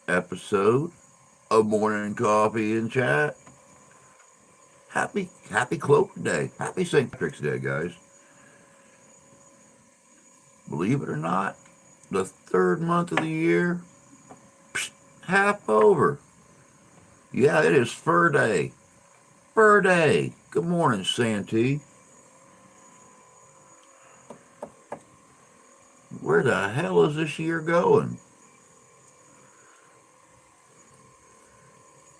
episode of Morning Coffee and Chat. Happy Clover Day. Happy St. Patrick's Day, guys. Believe it or not, the third month of the year, half over. Yeah, it is Fur Day. Fur Day. Good morning, Santee. Where the hell is this year going?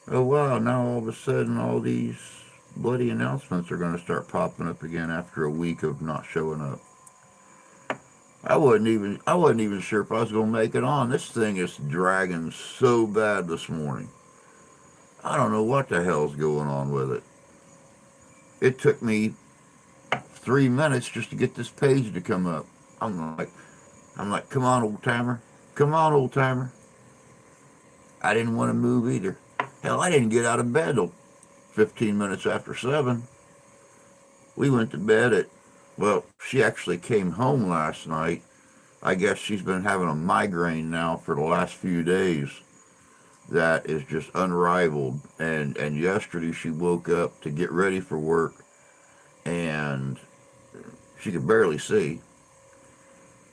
Oh wow, now all of a sudden all these bloody announcements are going to start popping up again after a week of not showing up. I wasn't even sure if I was going to make it on. This thing is dragging so bad this morning. I don't know what the hell's going on with it. It took me 3 minutes just to get this page to come up. I'm like, I'm like, come on, old timer, come on, old timer. I didn't want to move either. Hell, I didn't get out of bed till 15 minutes after 7. We went to bed at, well, she actually came home last night. I guess she's been having a migraine now for the last few days that is just unrivaled. And yesterday she woke up to get ready for work and she could barely see.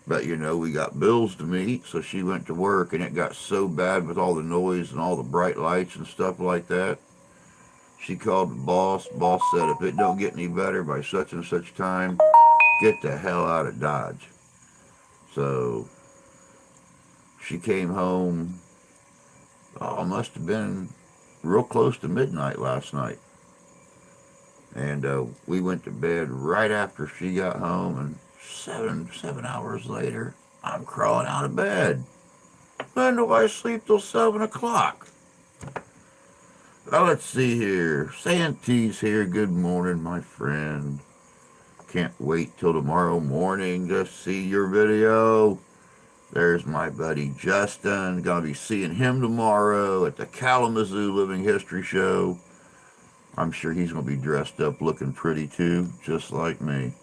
But we got bills to meet, so she went to work and it got so bad with all the noise and all the bright lights and stuff like that. She called the boss. Boss said if it don't get any better by such and such time, get the hell out of Dodge. So she came home, oh, must have been real close to midnight last night. And we went to bed right after she got home, and seven hours later, I'm crawling out of bed. When do I sleep till 7 o'clock? Well, let's see here. Santee's here. Good morning, my friend. Can't wait till tomorrow morning to see your video. There's my buddy Justin. Gonna be seeing him tomorrow at the Kalamazoo Living History Show. I'm sure he's gonna be dressed up looking pretty too, just like me.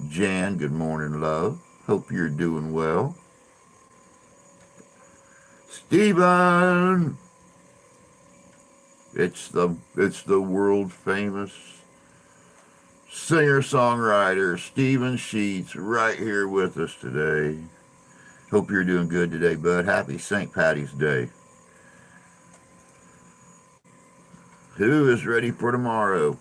Jan, good morning, love. Hope you're doing well. Steven! It's the world famous singer-songwriter Stephen Sheets right here with us today. Hope you're doing good today, bud. Happy St. Patty's Day. Who is ready for tomorrow?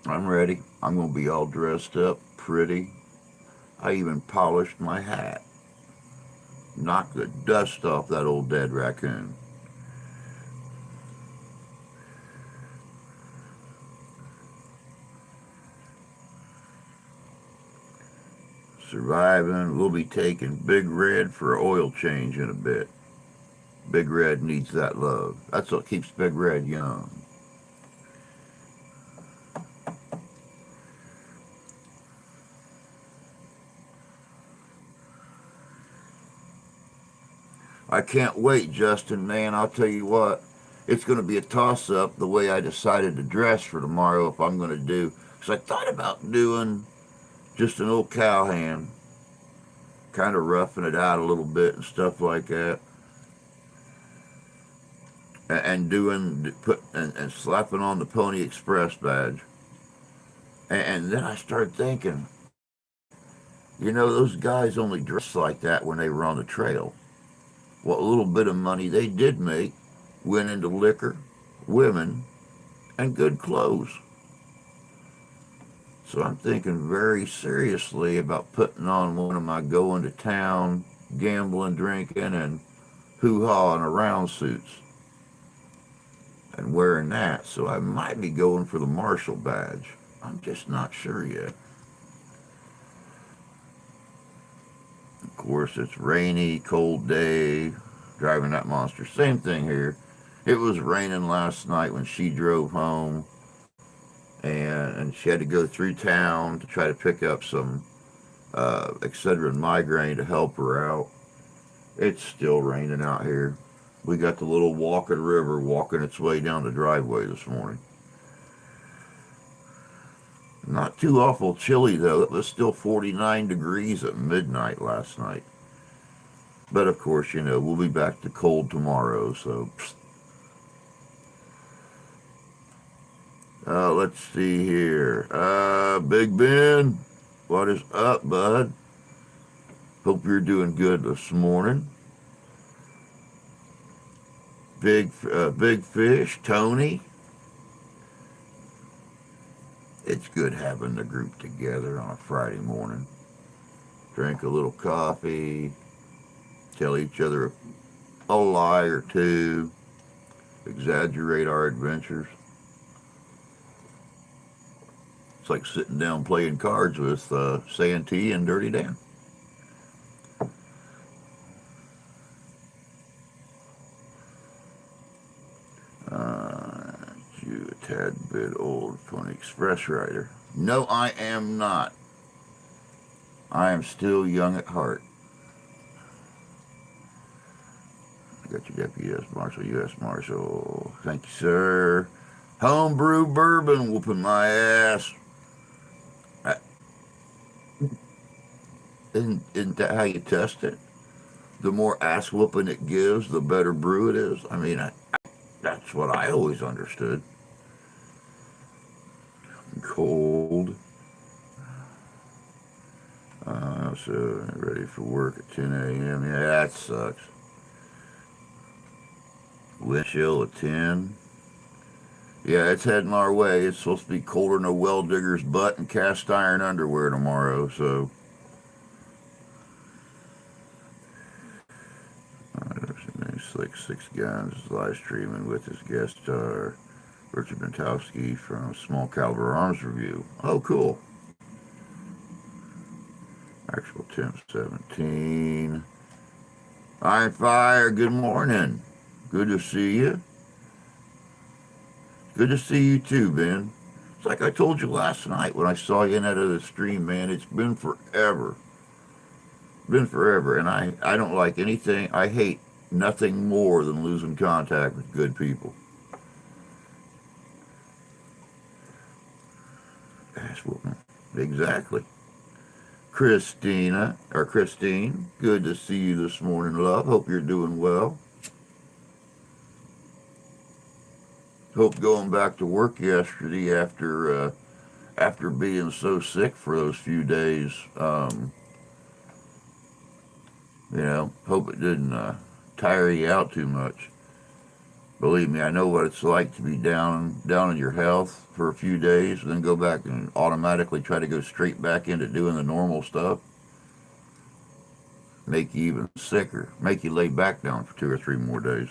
I'm ready. I'm going to be all dressed up, pretty. I even polished my hat. Knocked the dust off that old dead raccoon. Surviving. We'll be taking Big Red for an oil change in a bit. Big Red needs that love. That's what keeps Big Red young. I can't wait, Justin, man. I'll tell you what. It's going to be a toss-up the way I decided to dress for tomorrow if I'm going to do. Because I thought about doing just an old cowhand, kind of roughing it out a little bit and stuff like that, and slapping on the Pony Express badge. And then I started thinking, those guys only dressed like that when they were on the trail. What little bit of money they did make went into liquor, women, and good clothes. So I'm thinking very seriously about putting on one of my going to town, gambling, drinking, and hoo-ha and around suits. And wearing that, so I might be going for the Marshall badge. I'm just not sure yet. Of course, it's rainy, cold day, driving that monster. Same thing here. It was raining last night when she drove home, and she had to go through town to try to pick up some Excedrin migraine to help her out. It's still raining out here. We got the little walking river walking its way down the driveway this morning. Not too awful chilly, though. It was still 49 degrees at midnight last night. But of course, we'll be back to cold tomorrow, so. Let's see here. Big Ben, what is up, bud? Hope you're doing good this morning. Big Fish, Tony. It's good having the group together on a Friday morning. Drink a little coffee, tell each other a lie or two, exaggerate our adventures. It's like sitting down playing cards with Santee and Dirty Dan. You a tad bit old for an express rider. No, I am not. I am still young at heart. I got your deputy U.S. Marshal, U.S. Marshal. Thank you, sir. Homebrew bourbon whooping my ass. Isn't that how you test it? The more ass whooping it gives, the better brew it is. I mean, that's what I always understood. Cold. So ready for work at 10 a.m. Yeah, that sucks. Wind chill at 10. Yeah, it's heading our way. It's supposed to be colder than a well digger's butt and cast iron underwear tomorrow, so. Slick Six Guns is live streaming with his guest star, Richard Bentowski from Small Caliber Arms Review. Oh, cool. Actual temp 17. Iron Fire, good morning. Good to see you. Good to see you too, Ben. It's like I told you last night when I saw you in that other stream, man. It's been forever. Been forever. And I don't like anything. I hate nothing more than losing contact with good people. Ass whooping. Exactly. Christine, good to see you this morning, love. Hope you're doing well. Hope going back to work yesterday after being so sick for those few days, hope it didn't tire you out too much. Believe me, I know what it's like to be down in your health for a few days and then go back and automatically try to go straight back into doing the normal stuff. Make you even sicker. Make you lay back down for 2 or 3 more days.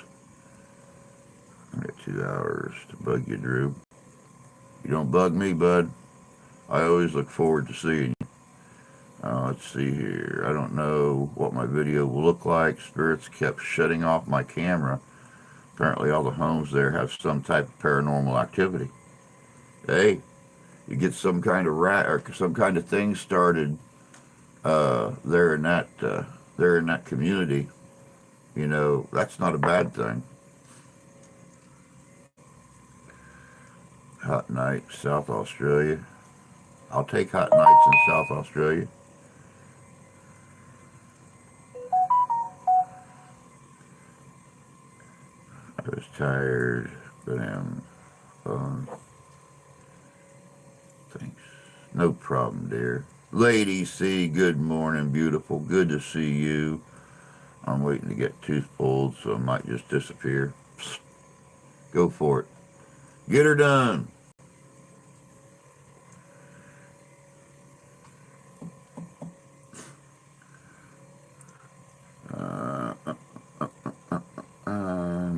I got 2 hours to bug you, Drew. You don't bug me, bud. I always look forward to seeing you. Let's see here. I don't know what my video will look like. Spirits kept shutting off my camera. Apparently all the homes there have some type of paranormal activity. Hey, you get some kind of rat or some kind of thing started there in that community. That's not a bad thing. Hot night, South Australia. I'll take hot nights in South Australia. I was tired, but I'm fun. Thanks. No problem, dear. Lady C, good morning, beautiful. Good to see you. I'm waiting to get tooth pulled, so I might just disappear. Psst. Go for it. Get her done.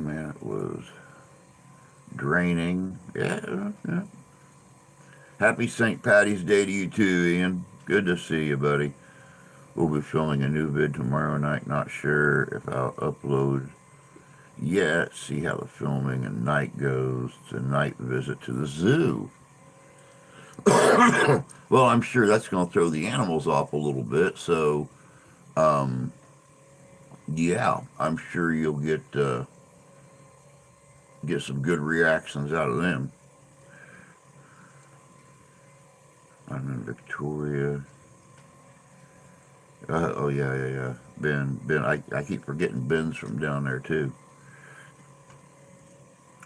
Man, it was draining. Yeah. Happy St. Patty's Day to you too, Ian. Good to see you, buddy. We'll be filming a new vid tomorrow night. Not sure if I'll upload yet. See how the filming and night goes. It's a night visit to the zoo. Well, I'm sure that's going to throw the animals off a little bit. So, yeah, I'm sure you'll get some good reactions out of them. I'm in Victoria. Oh yeah. Ben. I keep forgetting Ben's from down there too.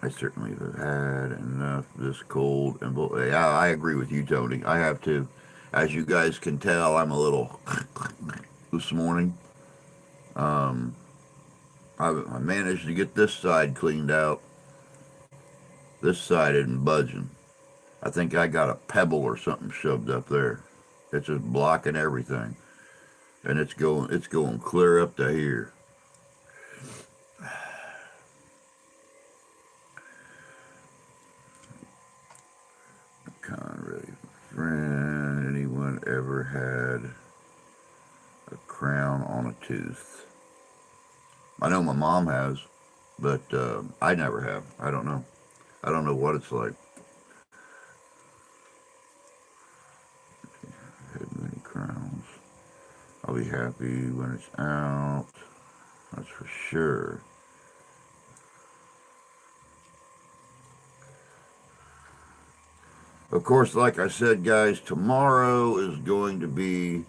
I certainly have had enough this cold and yeah, I agree with you, Tony. I have too. As you guys can tell, I'm a little this morning. Um, I managed to get this side cleaned out. This side isn't budging. I think I got a pebble or something shoved up there. It's just blocking everything, and it's going clear up to here. Conrad, friend, anyone ever had a crown on a tooth? I know my mom has, but I never have. I don't know. I don't know what it's like. Had many crowns. I'll be happy when it's out. That's for sure. Of course, like I said, guys, tomorrow is going to be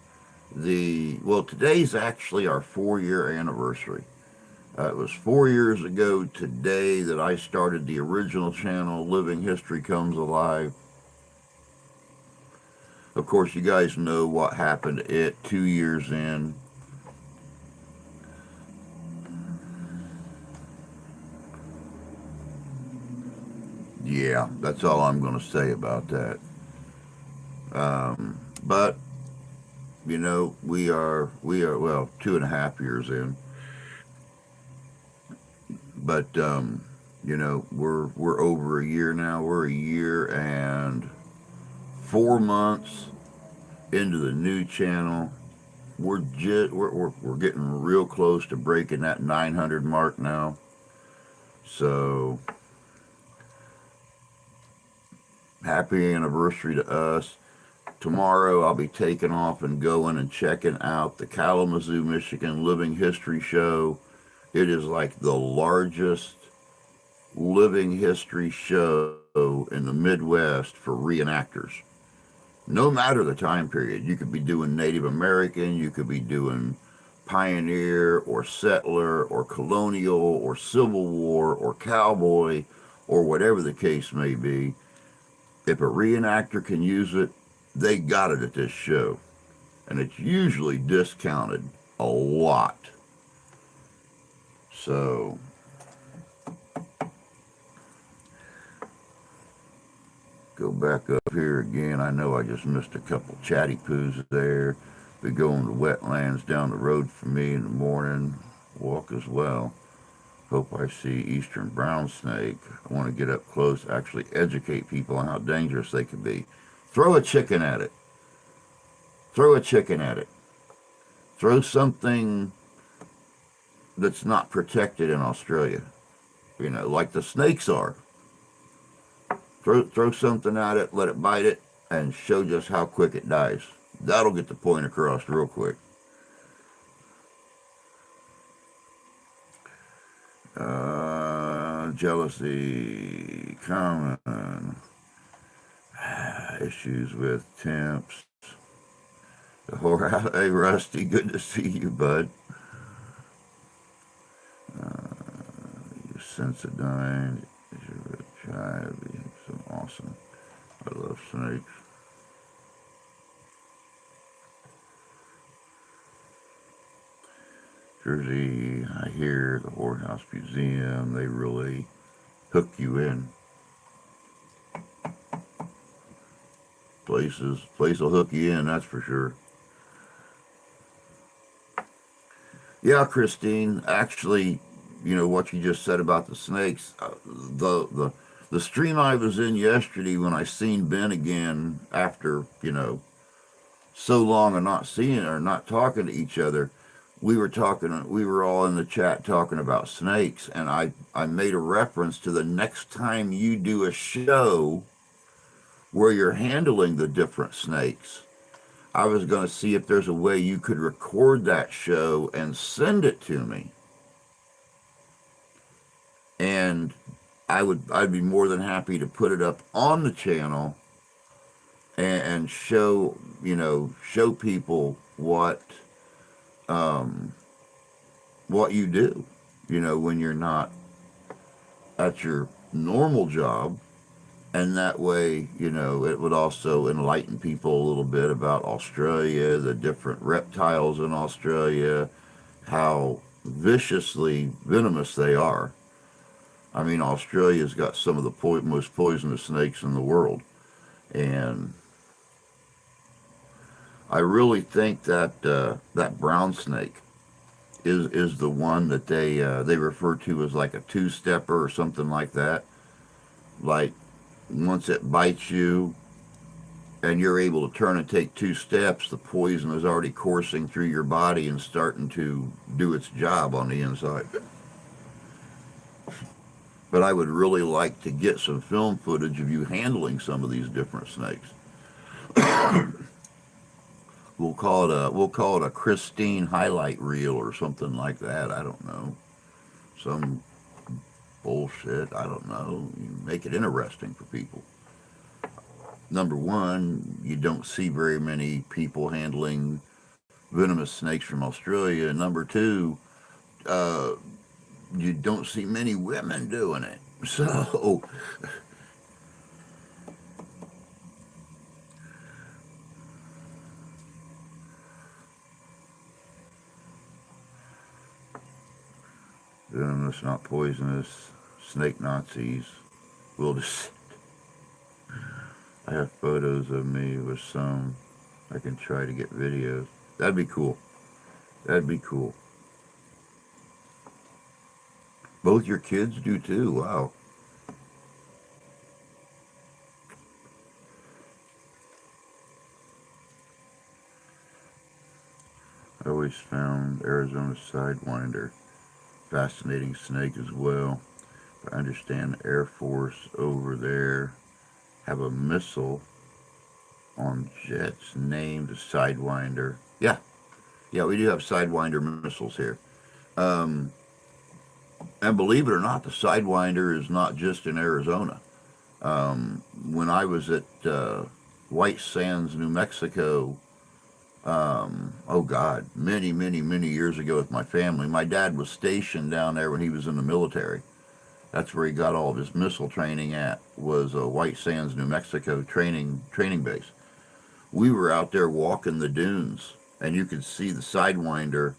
today's actually our 4 year anniversary. It was 4 years ago today that I started the original channel, Living History Comes Alive. Of course, you guys know what happened at 2 years in. Yeah, that's all I'm going to say about that. But we are well 2.5 years in. But we're over a year now. We're a year and 4 months into the new channel. We're getting real close to breaking that 900 mark now. So happy anniversary to us. Tomorrow I'll be taking off and going and checking out the Kalamazoo, Michigan Living History Show. It is like the largest living history show in the Midwest for reenactors. No matter the time period, you could be doing Native American, you could be doing pioneer or settler or colonial or Civil War or cowboy or whatever the case may be. If a reenactor can use it, they got it at this show. And it's usually discounted a lot. So go back up here again. I know I just missed a couple chatty poos there. Be going to wetlands down the road for me in the morning. Walk as well. Hope I see eastern brown snake. I want to get up close, actually educate people on how dangerous they can be. Throw a chicken at it. Throw a chicken at it. Throw something that's not protected in Australia. Like the snakes are. Throw something at it, let it bite it, and show just how quick it dies. That'll get the point across real quick. Jealousy, common. Issues with temps. The whorehouse. Hey, Rusty, good to see you, bud. You Sensodyne. Try to be so awesome. I love snakes. Jersey, I hear the Whorehouse Museum, they really hook you in. Place will hook you in, that's for sure. Yeah, Christine, actually, what you just said about the snakes, the stream I was in yesterday when I seen Ben again after, so long of not seeing or not talking to each other, we were all in the chat talking about snakes, and I made a reference to the next time you do a show where you're handling the different snakes. I was going to see if there's a way you could record that show and send it to me. And I'd be more than happy to put it up on the channel and show, show people what you do, when you're not at your normal job. And that way, it would also enlighten people a little bit about Australia, the different reptiles in Australia, how viciously venomous they are. I mean, Australia's got some of the most poisonous snakes in the world. And I really think that that brown snake is the one that they refer to as like a two stepper or something like that. Like once it bites you and you're able to turn and take two steps, the poison is already coursing through your body and starting to do its job on the inside. But I would really like to get some film footage of you handling some of these different snakes. We'll call it a Christine highlight reel or something like that. I don't know. Some bullshit. I don't know. You make it interesting for people. Number one, you don't see very many people handling venomous snakes from Australia. Number two, uh, you don't see many women doing it. So, venomous, not poisonous, snake Nazis. We'll just. I have photos of me with some. I can try to get videos. That'd be cool. That'd be cool. Both your kids do too. Wow. I always found Arizona Sidewinder fascinating snake as well. I understand the Air Force over there have a missile on jets named the Sidewinder. Yeah, yeah, we do have Sidewinder missiles here. Um, and believe it or not, the Sidewinder is not just in Arizona. When I was at White Sands, New Mexico, oh God, many, many, many years ago with my family, my dad was stationed down there when he was in the military. That's where he got all of his missile training at, was White Sands, New Mexico training base. We were out there walking the dunes, and you could see the Sidewinder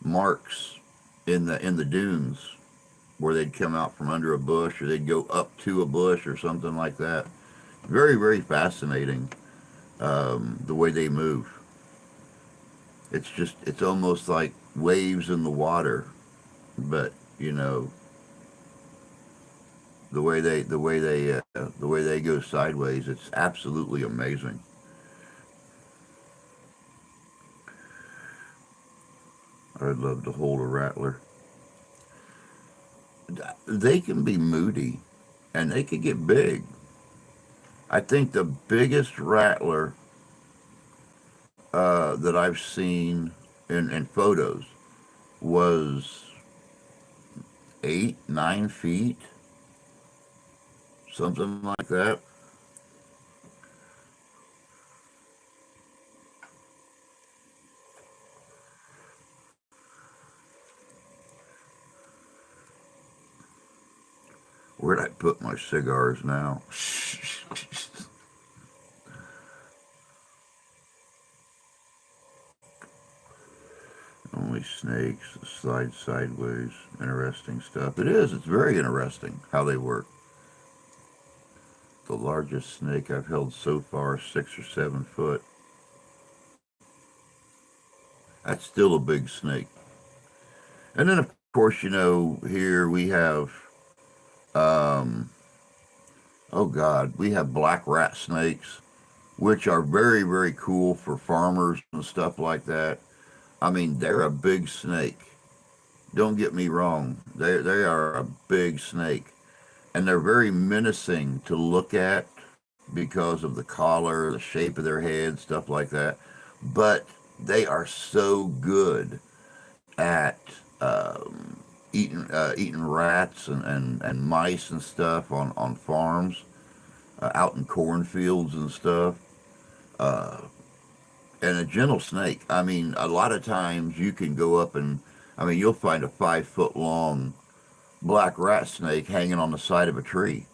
marks in the dunes where they'd come out from under a bush or they'd go up to a bush or something like that. Very, very fascinating, the way they move. It's almost like waves in the water, but the way they go sideways, it's absolutely amazing. I'd love to hold a rattler. They can be moody, and they can get big. I think the biggest rattler that I've seen in photos was 8, 9 feet, something like that. Where'd I put my cigars now? Only snakes slide sideways. Interesting stuff. It is. It's very interesting how they work. The largest snake I've held so far is 6 or 7 foot. That's still a big snake. And then, of course, here we have, um, oh God, we have black rat snakes, which are very, very cool for farmers and stuff like that. I mean, they're a big snake. Don't get me wrong. They are a big snake. And they're very menacing to look at because of the collar, the shape of their head, stuff like that. But they are so good at eating rats and mice and stuff on farms. out in cornfields and stuff. Uh, and a gentle snake. I mean, a lot of times you can go up and, I mean, you'll find a 5 foot long black rat snake hanging on the side of a tree.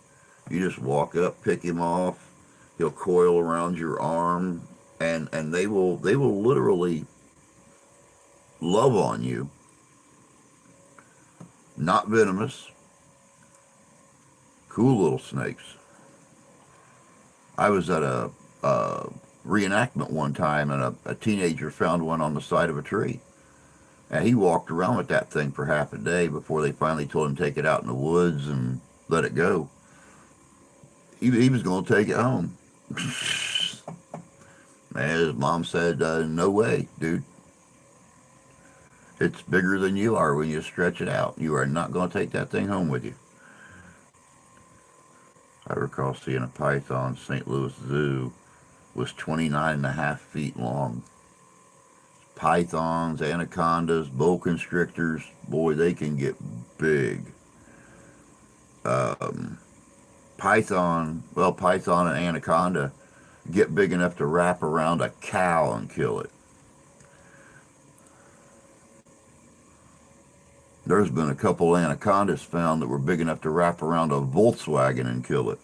You just walk up, pick him off. He'll coil around your arm, and they will literally love on you. Not venomous, cool little snakes. I was at a reenactment one time, and a teenager found one on the side of a tree. And he walked around with that thing for half a day before they finally told him to take it out in the woods and let it go. He was going to take it home. And his mom said, no way, dude. It's bigger than you are when you stretch it out. You are not going to take that thing home with you. I recall seeing a python, St. Louis Zoo, was 29.5 feet long. Pythons, anacondas, boa constrictors, boy, they can get big. Um, Python and anaconda get big enough to wrap around a cow and kill it. There's been a couple anacondas found that were big enough to wrap around a Volkswagen and kill it.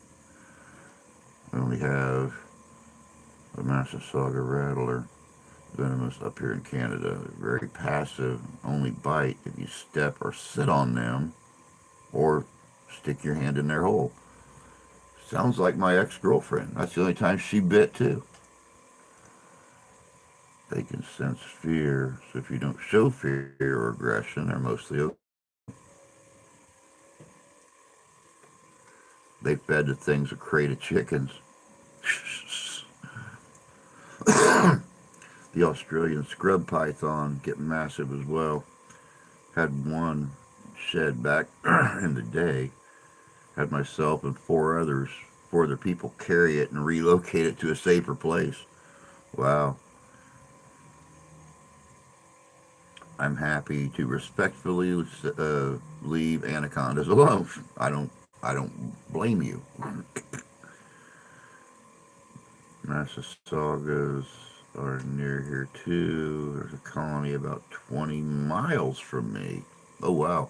And we have a Massasauga rattler, venomous up here in Canada. Very passive, only bite if you step or sit on them or stick your hand in their hole. Sounds like my ex-girlfriend. That's the only time she bit too. They can sense fear, so if you don't show fear or aggression, they're mostly okay. They fed the things a crate of chickens. The Australian scrub python get massive as well. Had one shed back in the day. Had myself and four other people carry it and relocate it to a safer place. Wow. I'm happy to respectfully leave anacondas alone. I don't blame you. Massasaugas are near here too. There's a colony about 20 miles from me. Oh wow.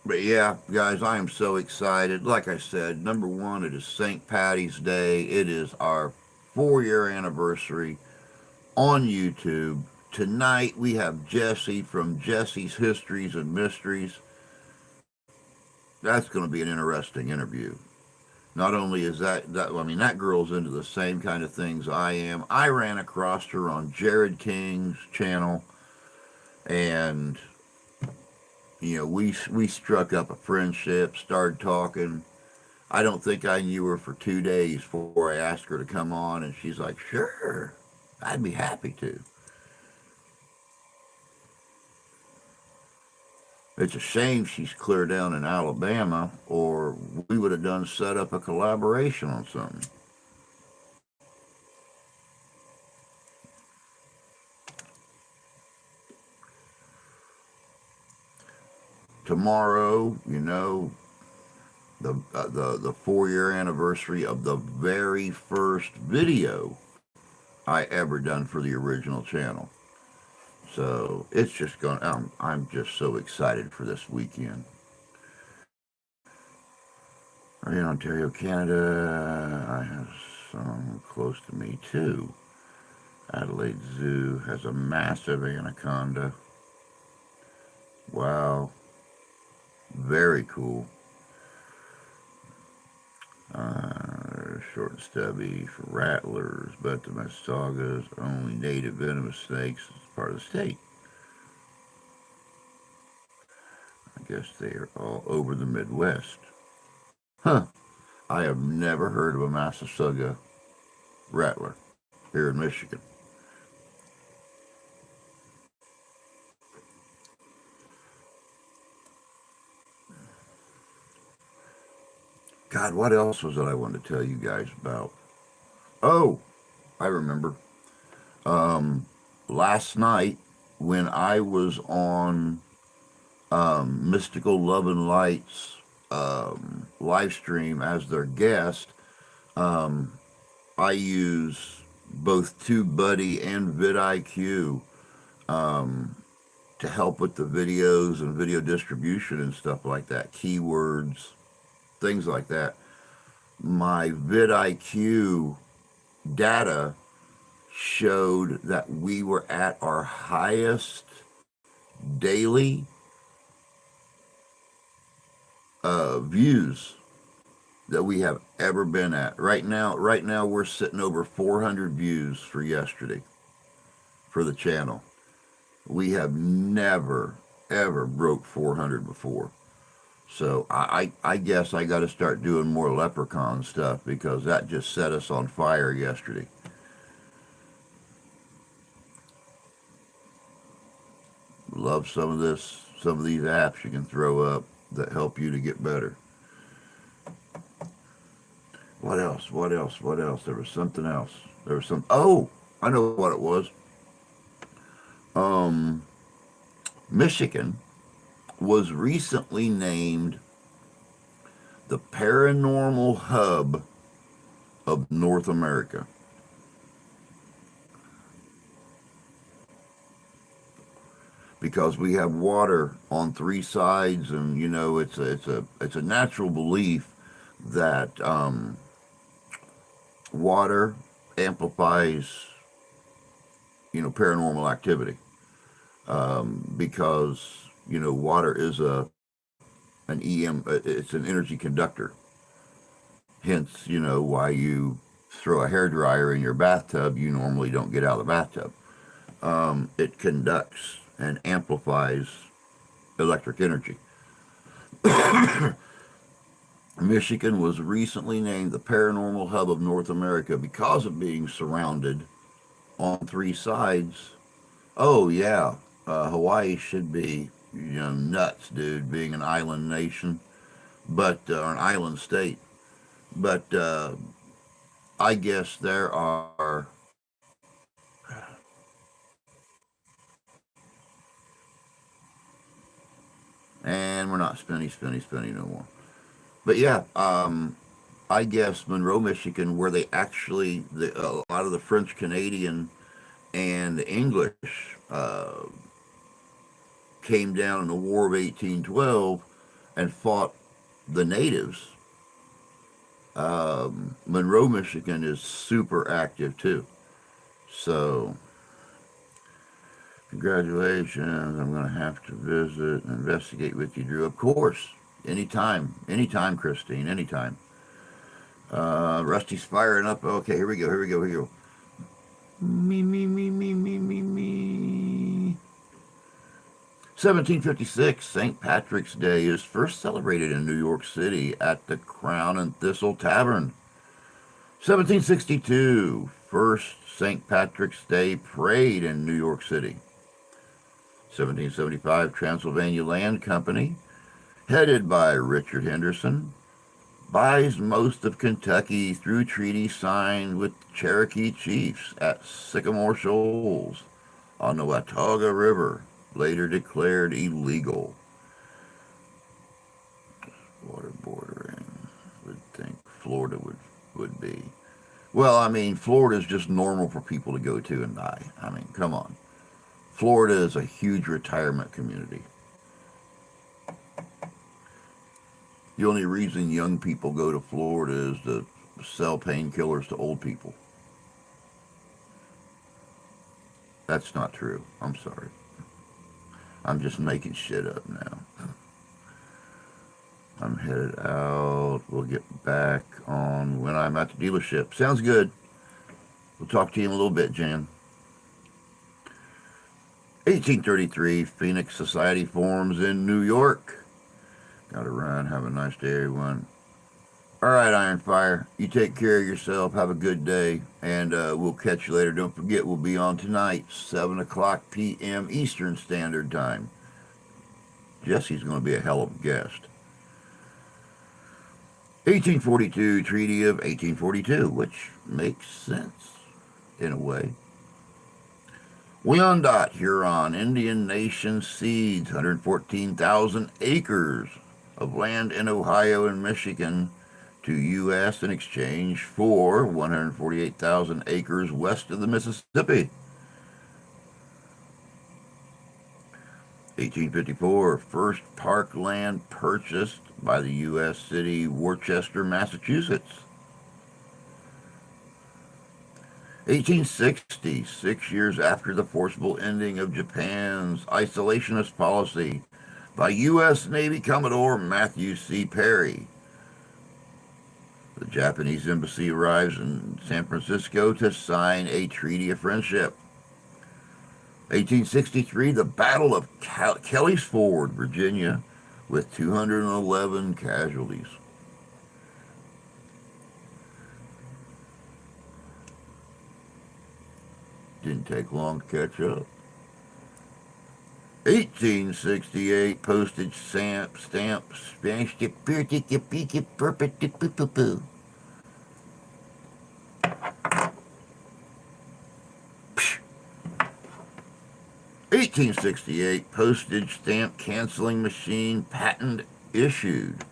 But yeah, guys, I am so excited. Like I said, number one, it is St. Patty's Day. It is our 4 year anniversary on YouTube. Tonight we have Jesse from Jesse's Histories and Mysteries. That's going to be an interesting interview. Not only is that girl's into the same kind of things I am. I ran across her on Jared King's channel, and we struck up a friendship, started talking. I don't think I knew her for 2 days before I asked her to come on, and she's like, "Sure, I'd be happy to." It's a shame she's clear down in Alabama, or we would have done set up a collaboration on something. Tomorrow, the 4 year anniversary of the very first video I ever done for the original channel. So it's just going. I'm just so excited for this weekend. In Ontario, Canada, I have some close to me too. Adelaide Zoo has a massive anaconda. Wow, very cool. Short and stubby for rattlers, but the Massasaugas are only native venomous snakes as part of the state. I guess they are all over the Midwest. Huh. I have never heard of a Massasauga rattler here in Michigan. God, what else was it I wanted to tell you guys about? Oh, I remember. Last night when I was on Mystical Love and Light's live stream as their guest, I use both TubeBuddy and vidIQ to help with the videos and video distribution and stuff like that, keywords, things like that. My vidIQ data showed that we were at our highest daily views that we have ever been at. Right now we're sitting over 400 views for yesterday for the channel. We have never ever broke 400 before. So I guess I got to start doing more leprechaun stuff because that just set us on fire yesterday. Love some of this, some of these apps you can throw up that help you to get better. What else? What else? What else? There was something else. There was some. Oh, I know what it was. Um, Michigan was recently named the paranormal hub of North America because we have water on three sides, and you know it's a natural belief that water amplifies paranormal activity because water is it's an energy conductor. Hence, why you throw a hair dryer in your bathtub, you normally don't get out of the bathtub. It conducts and amplifies electric energy. Michigan was recently named the paranormal hub of North America because of being surrounded on three sides. Oh yeah, Hawaii should be nuts, dude, being an island nation, but or an island state. But I guess there are and we're not spinny no more. But yeah, I guess Monroe, Michigan, where they actually a lot of the French Canadian and the English came down in the War of 1812 and fought the natives. Monroe, Michigan is super active too. So, congratulations. I'm going to have to visit and investigate with you, Drew. Of course. Anytime, Christine, anytime. Rusty's firing up. Okay, here we go. Me. 1756, St. Patrick's Day is first celebrated in New York City at the Crown and Thistle Tavern. 1762, first St. Patrick's Day Parade in New York City. 1775, Transylvania Land Company, headed by Richard Henderson, buys most of Kentucky through treaty signed with Cherokee chiefs at Sycamore Shoals on the Watauga River, later declared illegal. Water bordering, would think Florida would be. Well, I mean, Florida is just normal for people to go to and die. I mean, come on. Florida is a huge retirement community. The only reason young people go to Florida is to sell painkillers to old people. That's not true. I'm sorry. I'm just making shit up now. I'm headed out. We'll get back on when I'm at the dealership. Sounds good. We'll talk to you in a little bit, Jan. 1833, Phoenix Society forms in New York. Gotta run. Have a nice day, everyone. All right, Iron Fire. You take care of yourself. Have a good day. And we'll catch you later. Don't forget, we'll be on tonight, 7 o'clock p.m. Eastern Standard Time. Jesse's going to be a hell of a guest. 1842, Treaty of 1842, which makes sense in a way. Wyandot, Huron, Indian Nation cedes 114,000 acres of land in Ohio and Michigan to U.S. in exchange for 148,000 acres west of the Mississippi. 1854, first park land purchased by the U.S. city Worcester, Massachusetts. 1860, 6 years after the forcible ending of Japan's isolationist policy by U.S. Navy Commodore Matthew C. Perry. The Japanese embassy arrives in San Francisco to sign a treaty of friendship. 1863, the Battle of Kelly's Ford, Virginia, with 211 casualties. Didn't take long to catch up. 1868, postage stamp, Spanish. 1868, postage stamp canceling machine patent issued.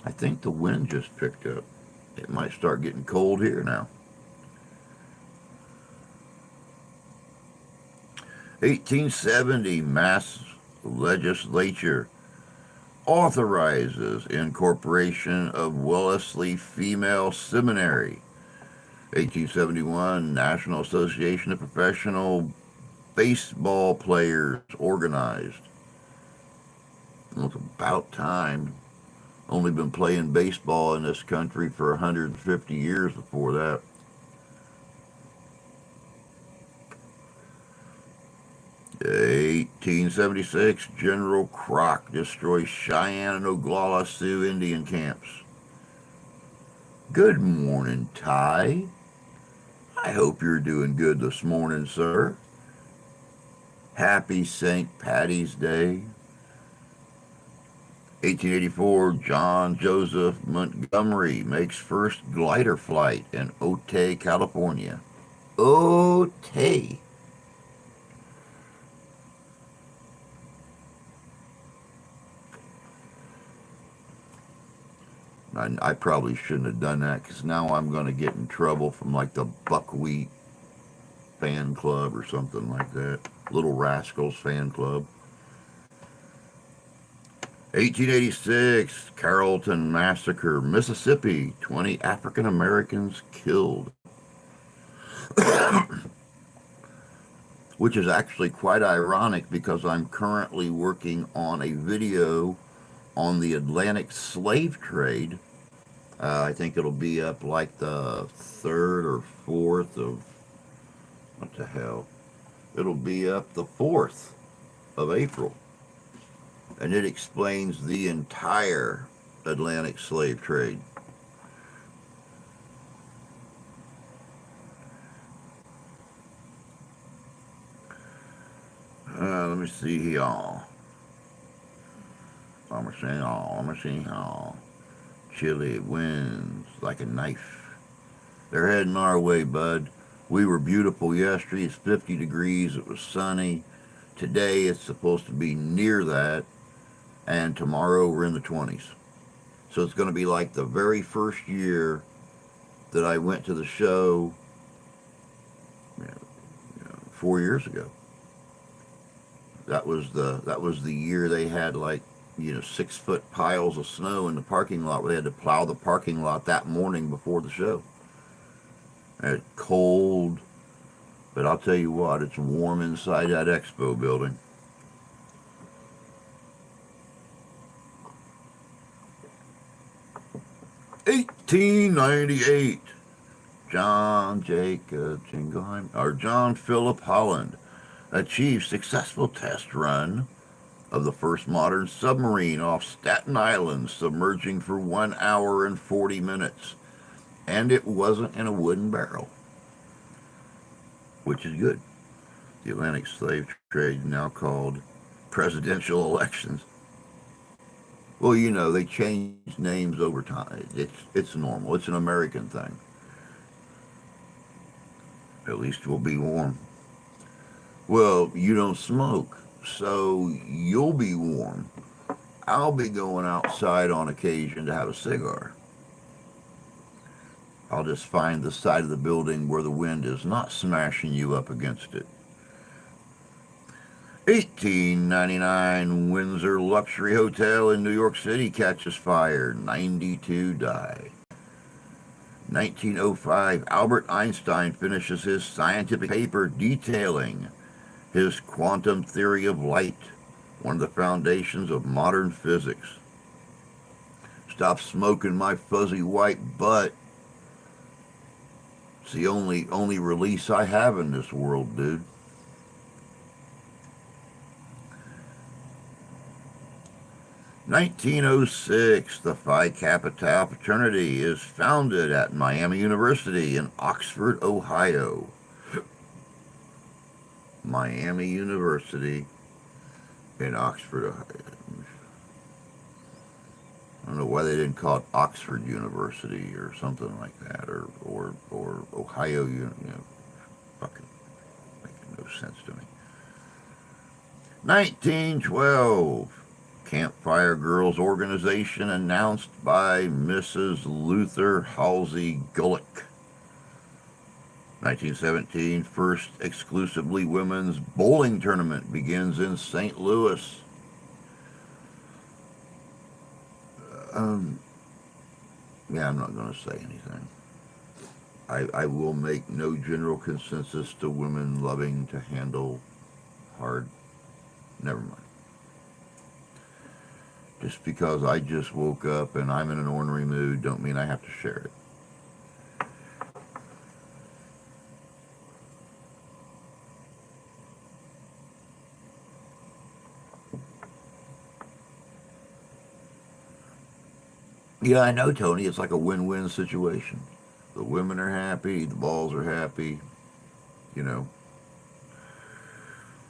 I think the wind just picked up. It might start getting cold here now. 1870, Mass legislature authorizes incorporation of Wellesley Female Seminary. 1871, National Association of Professional Baseball Players organized. Well, it's about time. Only been playing baseball in this country for 150 years before that. 1876, General Croc destroys Cheyenne and Oglala Sioux Indian camps. Good morning, Ty. I hope you're doing good this morning, sir. Happy St. Patty's Day. 1884, John Joseph Montgomery makes first glider flight in Otay, California. Otay. I probably shouldn't have done that because now I'm going to get in trouble from like the Buckwheat fan club or something like that. Little Rascals fan club. 1886, Carrollton Massacre, Mississippi, 20 African Americans killed. Which is actually quite ironic because I'm currently working on a video on the Atlantic slave trade. I think it'll be up like the 3rd or 4th of, what the hell? It'll be up the 4th of April. And it explains the entire Atlantic slave trade. Let me see here. Let me see here. Chile wins like a knife. They're heading our way, bud. We were beautiful yesterday. It's 50 degrees. It was sunny. Today it's supposed to be near that. And tomorrow we're in the 20s. So it's going to be like the very first year that I went to the show 4 years ago. That was the year they had like 6-foot piles of snow in the parking lot where they had to plow the parking lot that morning before the show. And it's cold, but I'll tell you what, it's warm inside that expo building. (1898), John Jacob Jingleheimer, or John Philip Holland, achieved successful test run of the first modern submarine off Staten Island, submerging for 1 hour and 40 minutes. And it wasn't in a wooden barrel. which is good. The Atlantic slave trade, now called presidential elections. Well, you know, they change names over time. It's normal. It's an American thing. At least we'll be warm. Well, you don't smoke, so you'll be warm. I'll be going outside on occasion to have a cigar. I'll just find the side of the building where the wind is not smashing you up against it. 1899, Windsor Luxury Hotel in New York City catches fire. 92 die. 1905, Albert Einstein finishes his scientific paper detailing his quantum theory of light, one of the foundations of modern physics. Stop smoking my fuzzy white butt. It's the only release I have in this world, dude. 1906, the Phi Kappa Tau fraternity is founded at Miami University in Oxford, Ohio. Miami University in Oxford, Ohio. I don't know why they didn't call it Oxford University or something like that, or Ohio, fucking making no sense to me. 1912, Campfire Girls Organization announced by Mrs. Luther Halsey Gulick. 1917, first exclusively women's bowling tournament begins in St. Louis. Yeah, I'm not going to say anything. I will make no general consensus to women loving to handle hard. Never mind. Just because I just woke up and I'm in an ornery mood don't mean I have to share it. Yeah, I know, Tony. It's like a win-win situation. The women are happy, the balls are happy, you know.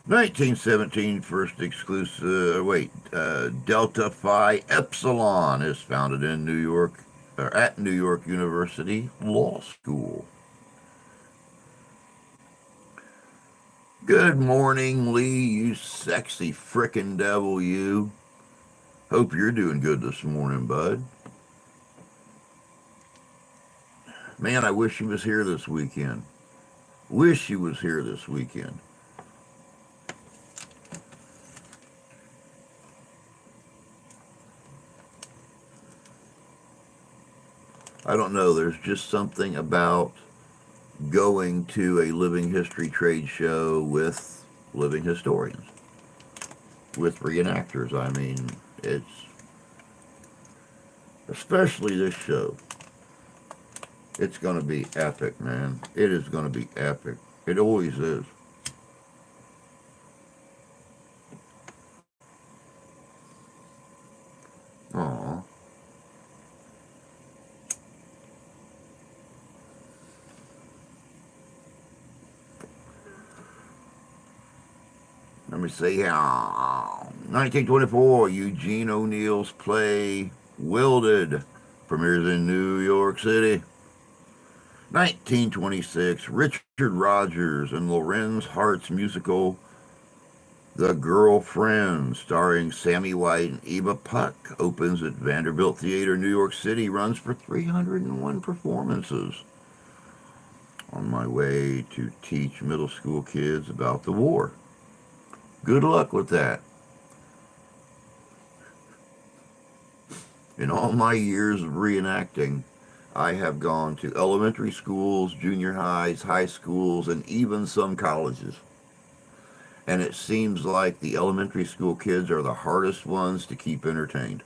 1917, first exclusive, Delta Phi Epsilon is founded in New York, or at New York University Law School. Good morning, Lee, you sexy frickin' devil, you. Hope you're doing good this morning, bud. Man, I wish he was here this weekend. Wish he was here this weekend. I don't know. There's just something about going to a living history trade show with living historians, with reenactors. I mean, it's especially this show. It's going to be epic, man. It is going to be epic. It always is. Aw. Let me see here. 1924, Eugene O'Neill's play Wilded premieres in New York City. 1926, Richard Rodgers and Lorenz Hart's musical The Girlfriend, starring Sammy White and Eva Puck, opens at Vanderbilt Theater, New York City, runs for 301 performances. On my way to teach middle school kids about the war. Good luck with that. In all my years of reenacting, I have gone to elementary schools, junior highs, high schools, and even some colleges. And it seems like the elementary school kids are the hardest ones to keep entertained.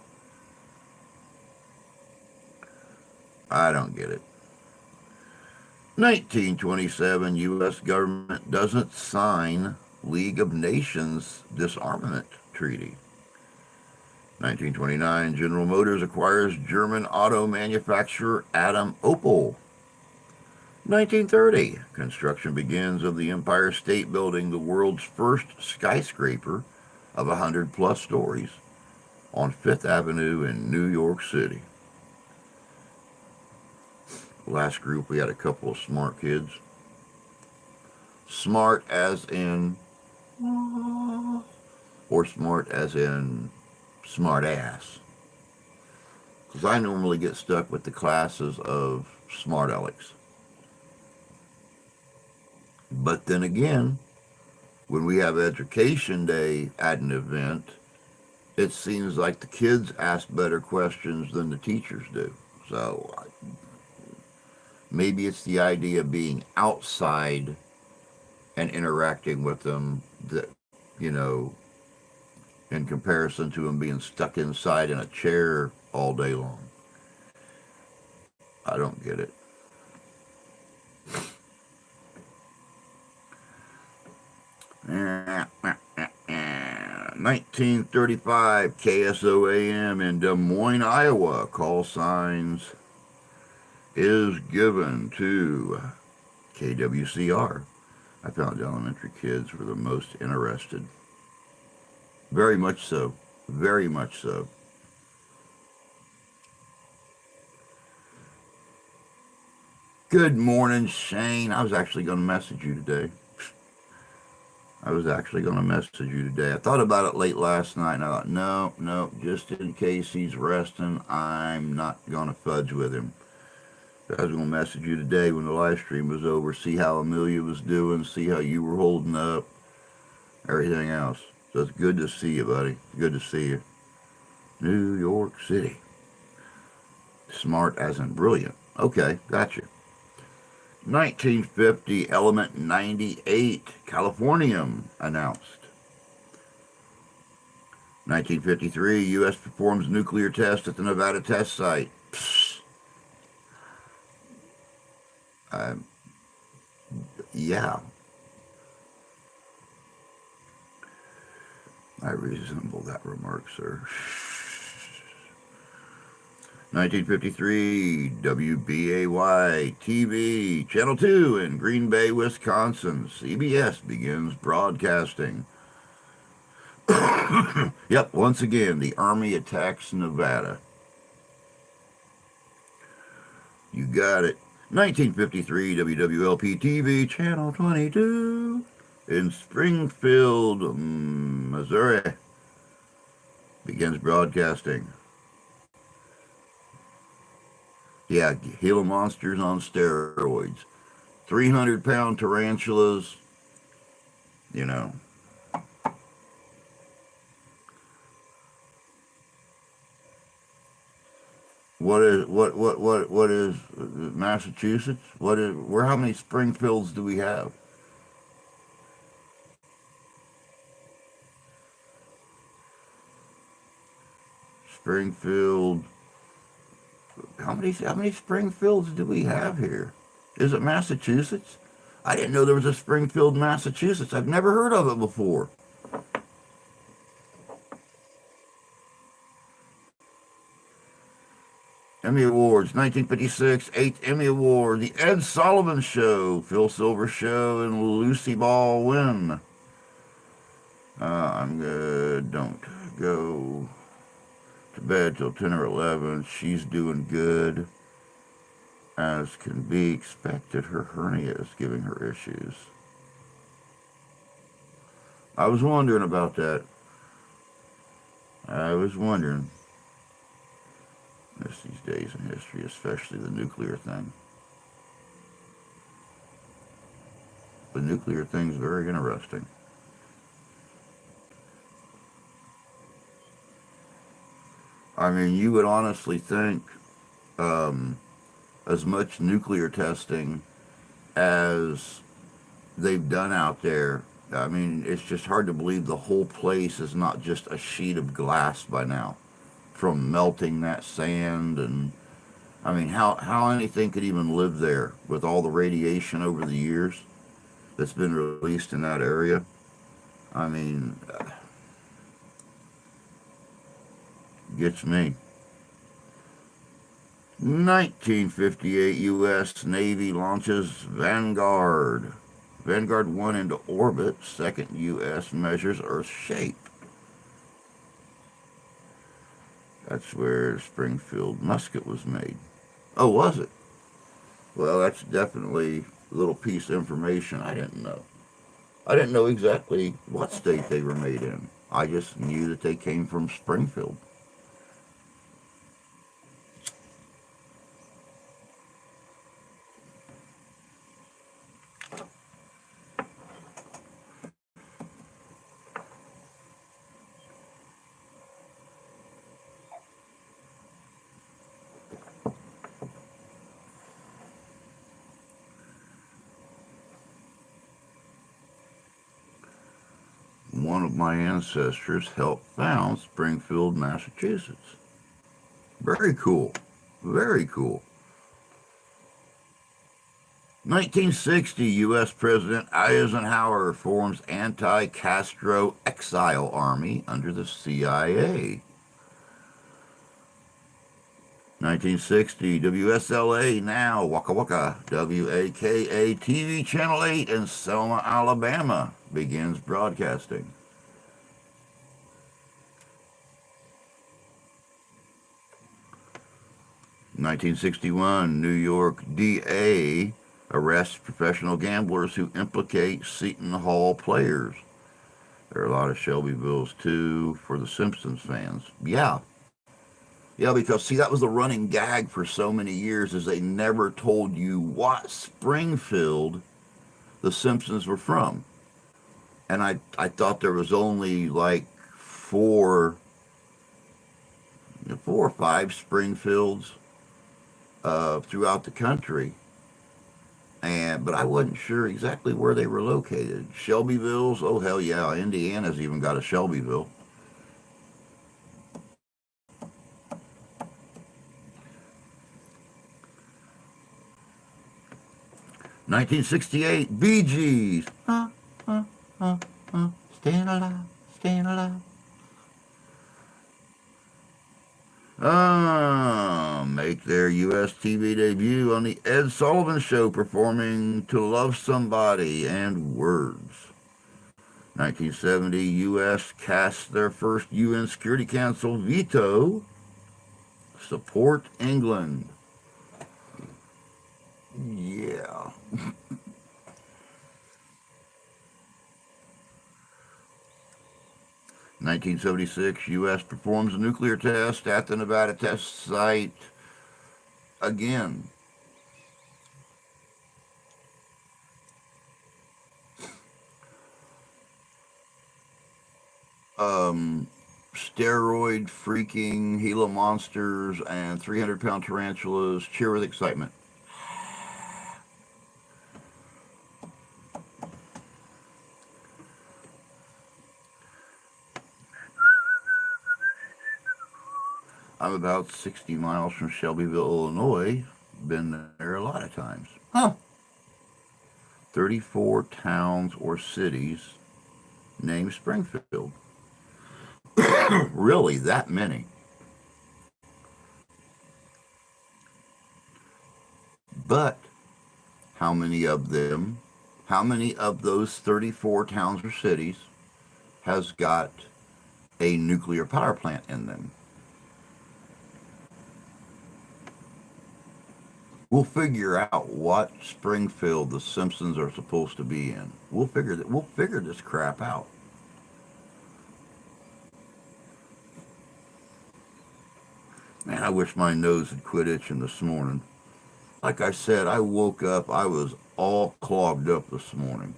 I don't get it. 1927, U.S. government doesn't sign League of Nations disarmament treaty. 1929, General Motors acquires German auto manufacturer Adam Opel. 1930, construction begins of the Empire State Building, the world's first skyscraper of 100 plus stories on Fifth Avenue in New York City. Last group, we had a couple of smart kids. Smart as in, or smart as in smart ass. Because I normally get stuck with the classes of smart alecks. But then again, when we have Education Day at an event, it seems like the kids ask better questions than the teachers do. So maybe it's the idea of being outside and interacting with them that, you know, in comparison to them being stuck inside in a chair all day long. I don't get it. Eh, 1935 KSOAM in Des Moines, Iowa. Call signs is given to KWCR. I found elementary kids were the most interested. Very much so. Very much so. Good morning, Shane. I was actually going to message you today. I thought about it late last night, and I thought, no, just in case he's resting, I'm not going to fudge with him. I was going to message you today when the live stream was over, see how Amelia was doing, see how you were holding up, everything else. So it's good to see you, buddy. Good to see you. New York City. Smart as in brilliant. Okay, gotcha. 1950, Element 98, Californium announced. 1953, U.S. performs nuclear test at the Nevada test site. Yeah. I resemble that remark, sir. 1953, WBAY TV, Channel 2 in Green Bay, Wisconsin. CBS begins broadcasting. Yep, once again, the Army attacks Nevada. You got it. 1953, WWLP TV, Channel 22 in Springfield, Missouri begins broadcasting. Yeah, Gila monsters on steroids. 300-pound tarantulas, you know. What is Massachusetts? How many Springfields do we have? Springfield. How many Springfields do we have here? Is it Massachusetts? I didn't know there was a Springfield, Massachusetts. I've never heard of it before. Emmy Awards, 1956, 8th Emmy Award, The Ed Sullivan Show, Phil Silver Show, and Lucy Ball win. I'm good. Don't go to bed till 10 or 11. She's doing good. As can be expected, her hernia is giving her issues. I was wondering about that. Miss these days in history, especially the nuclear thing. The nuclear thing's very interesting. I mean, you would honestly think as much nuclear testing as they've done out there, I mean, it's just hard to believe the whole place is not just a sheet of glass by now from melting that sand. And I mean, how anything could even live there with all the radiation over the years that's been released in that area. I mean, gets me. 1958 U.S. Navy launches Vanguard. Vanguard 1 into orbit. Second U.S. measures Earth's shape. That's where Springfield musket was made. Oh, was it? Well, that's definitely a little piece of information I didn't know. I didn't know exactly what state they were made in. I just knew that they came from Springfield. One of my ancestors helped found Springfield, Massachusetts. Very cool. Very cool. 1960, U.S. President Eisenhower forms anti-Castro exile army under the CIA. 1960, WSLA, now Waka Waka, WAKA TV Channel 8 in Selma, Alabama, begins broadcasting. 1961, New York DA arrests professional gamblers who implicate Seton Hall players. There are a lot of Shelbyvilles, too, for the Simpsons fans. Yeah. Yeah, because, see, that was the running gag for so many years is they never told you what Springfield the Simpsons were from. And I thought there was only like four or five Springfields throughout the country. But I wasn't sure exactly where they were located. Shelbyville's, oh hell yeah, Indiana's even got a Shelbyville. "1968, Bee Gees. Staying alive, staying alive. Make their U.S. TV debut on the Ed Sullivan Show performing To Love Somebody and Words. 1970, U.S. casts their first UN Security Council veto. Support England. Yeah. 1976, U.S. performs a nuclear test at the Nevada test site again. Steroid freaking Gila monsters and 300-pound tarantulas cheer with excitement. I'm about 60 miles from Shelbyville, Illinois. Been there a lot of times. Huh. 34 towns or cities named Springfield. Really, that many? But how many of those 34 towns or cities has got a nuclear power plant in them? We'll figure out what Springfield the Simpsons are supposed to be in. We'll figure this crap out. Man, I wish my nose had quit itching this morning. Like I said, I woke up, I was all clogged up this morning.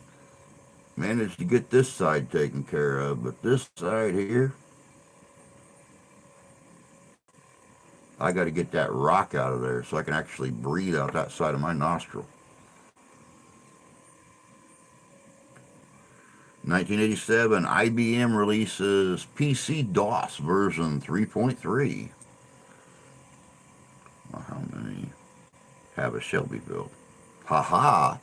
Managed to get this side taken care of, but this side here, I got to get that rock out of there so I can actually breathe out that side of my nostril. 1987, IBM releases PC-DOS version 3.3. Well, how many have a Shelbyville? Ha!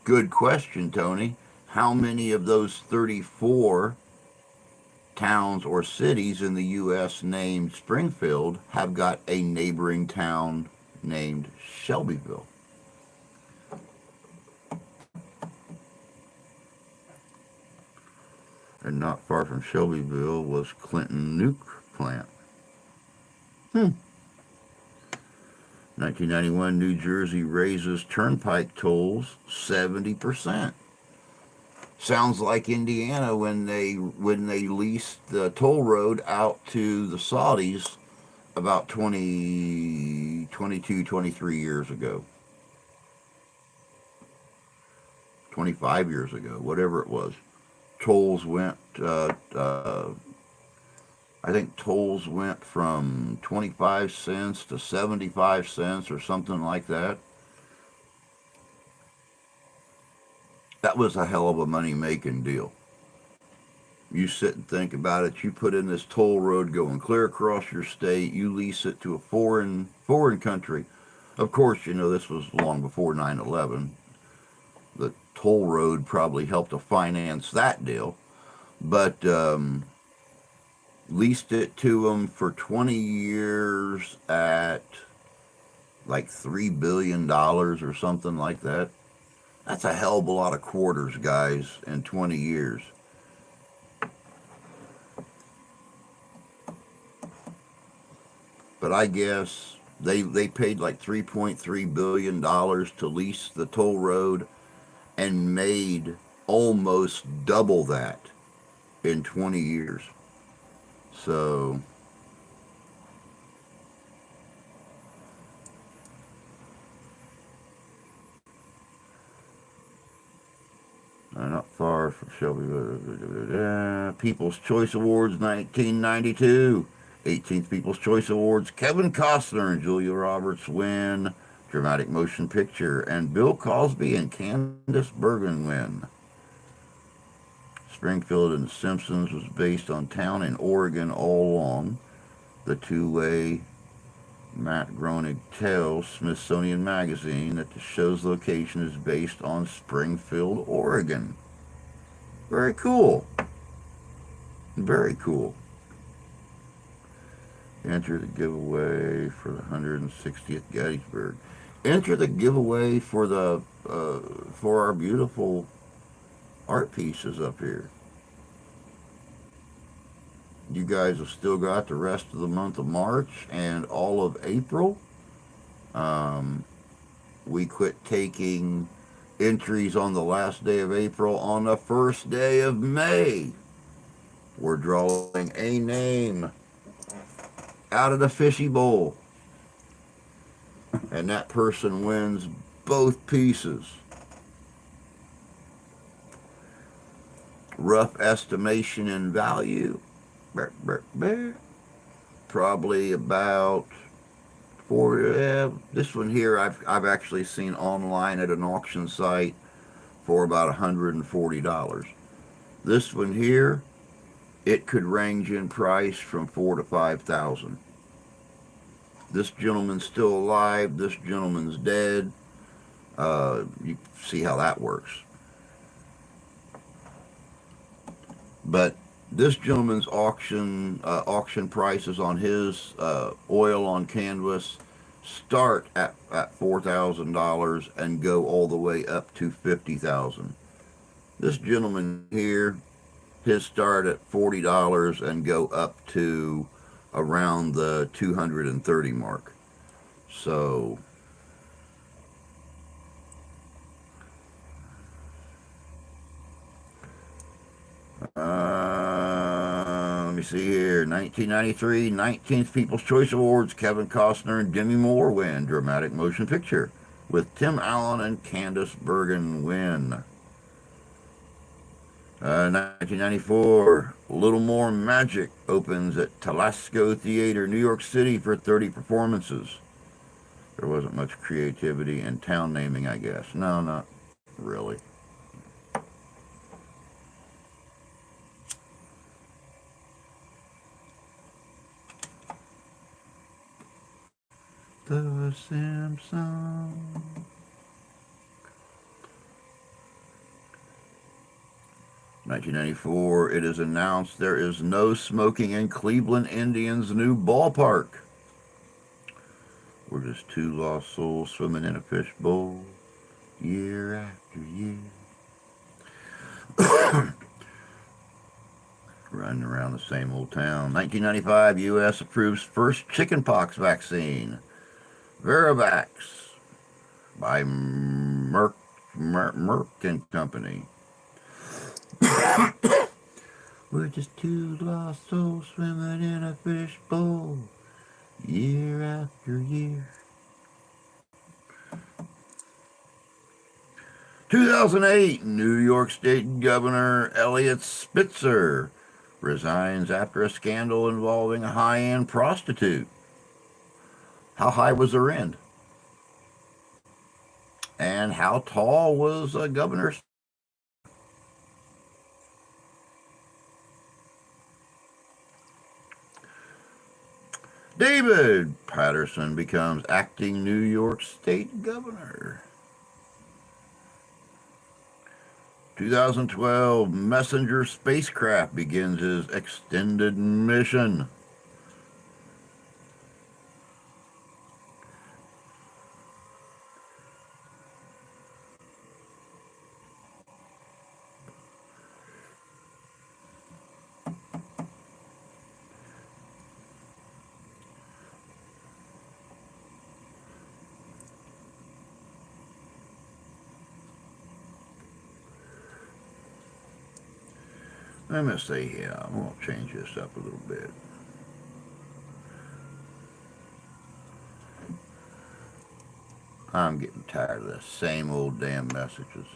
Good question, Tony. How many of those 34 towns or cities in the U.S. named Springfield have got a neighboring town named Shelbyville. And not far from Shelbyville was Clinton Nuke Plant. 1991, New Jersey raises turnpike tolls 70%. Sounds like Indiana when they leased the toll road out to the Saudis about 23 years ago. 25 years ago, whatever it was. Tolls went, I think tolls went from 25 cents to 75 cents or something like that. That was a hell of a money-making deal. You sit and think about it. You put in this toll road going clear across your state. You lease it to a foreign country. Of course, this was long before 9/11. The toll road probably helped to finance that deal. But leased it to them for 20 years at like $3 billion or something like that. That's a hell of a lot of quarters, guys, in 20 years. But I guess they paid like $3.3 billion to lease the toll road and made almost double that in 20 years. So not far from Shelby. People's Choice Awards 1992. 18th People's Choice Awards. Kevin Costner and Julia Roberts win Dramatic Motion Picture. And Bill Cosby and Candice Bergen win. Springfield and The Simpsons was based on town in Oregon all along. The two-way Matt Groening tells Smithsonian Magazine that the show's location is based on Springfield, Oregon. Very cool. Very cool. Enter the giveaway for the 160th Gettysburg. Enter the giveaway for the for our beautiful art pieces up here. You guys have still got the rest of the month of March and all of April. We quit taking entries on the last day of April. On the first day of May, we're drawing a name out of the fishy bowl. And that person wins both pieces. Rough estimation in value. Probably about this one here I've actually seen online at an auction site for about $140. This one here, it could range in price from $4,000 to $5,000. This gentleman's still alive. This gentleman's dead. You see how that works. But this gentleman's auction prices on his oil on canvas start at $4,000 and go all the way up to $50,000. This gentleman here, his start at $40 and go up to around the 230 mark. So let me see here. 1993, 19th People's Choice Awards. Kevin Costner and Demi Moore win Dramatic Motion Picture, with Tim Allen and Candice Bergen win. 1994, Little More Magic opens at Telesco Theater, New York City for 30 performances. There wasn't much creativity in town naming, I guess. No, not really. The Simpsons. 1994, it is announced there is no smoking in Cleveland Indians' new ballpark. We're just two lost souls swimming in a fishbowl year after year. Running around the same old town. 1995, U.S. approves first chickenpox vaccine, Verivax, by Merck and Company. We're just two lost souls swimming in a fishbowl year after year. 2008, New York State Governor Eliot Spitzer resigns after a scandal involving a high-end prostitute. How high was her end? And how tall was Governor? David Patterson becomes acting New York State Governor. 2012, Messenger spacecraft begins its extended mission. Let me see here. I'm going to change this up a little bit. I'm getting tired of the same old damn messages.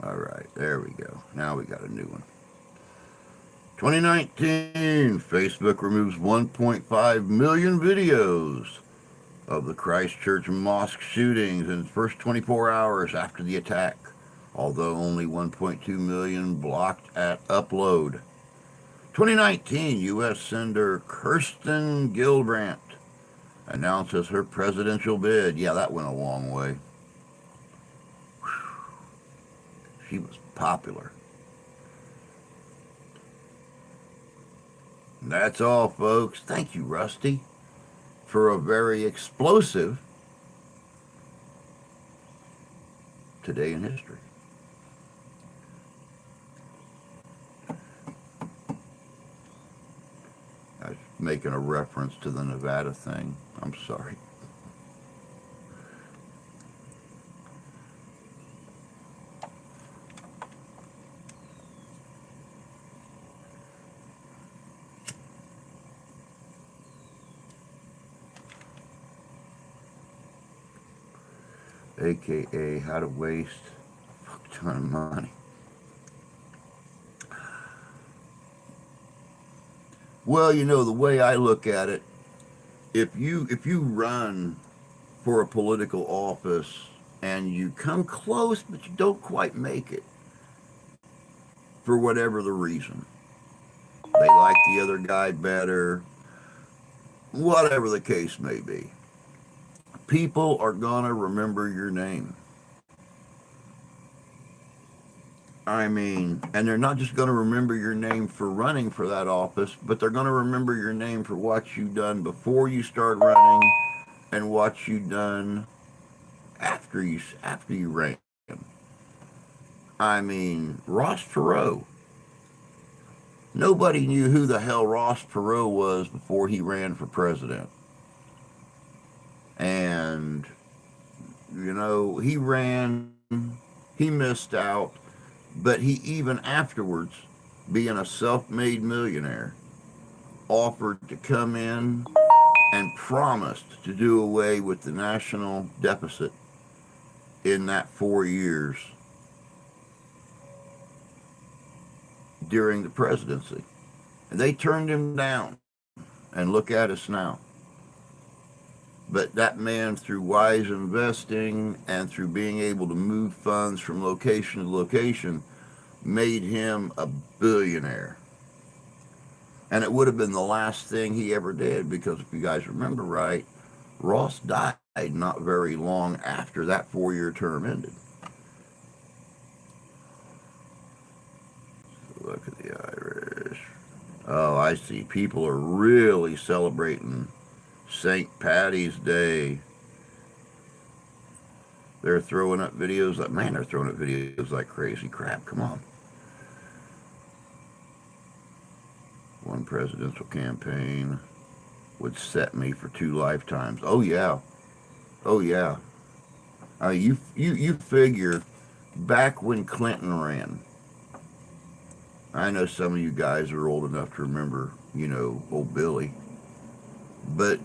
All right, there we go. Now we got a new one. 2019, Facebook removes 1.5 million videos of the Christchurch mosque shootings in the first 24 hours after the attack, although only 1.2 million blocked at upload. 2019, U.S. Senator Kirsten Gillibrand announces her presidential bid. Yeah, that went a long way. She was popular. And that's all, folks. Thank you, Rusty, for a very explosive Today in History. I was making a reference to the Nevada thing. I'm sorry. AKA how to waste a fuck ton of money. Well, you know, the way I look at it, if you run for a political office and you come close but you don't quite make it for whatever the reason, they like the other guy better, whatever the case may be, people are gonna remember your name. I mean, and they're not just going to remember your name for running for that office, but they're going to remember your name for what you've done before you start running and what you've done after you ran. I mean, Ross Perot. Nobody knew who the hell Ross Perot was before he ran for president. And, he ran, he missed out, but he even afterwards, being a self made millionaire, offered to come in and promised to do away with the national deficit in that 4 years during the presidency. And they turned him down. And look at us now. But that man, through wise investing and through being able to move funds from location to location, made him a billionaire. And it would have been the last thing he ever did because if you guys remember right, Ross died not very long after that 4 year term ended. Look at the Irish. Oh, I see. People are really celebrating St. Patty's Day. They're throwing up videos like, man, they're throwing up videos like crazy crap. Come on. One presidential campaign would set me for 2 lifetimes. Oh, yeah. Oh, yeah. You figure back when Clinton ran, I know some of you guys are old enough to remember, old Billy. But,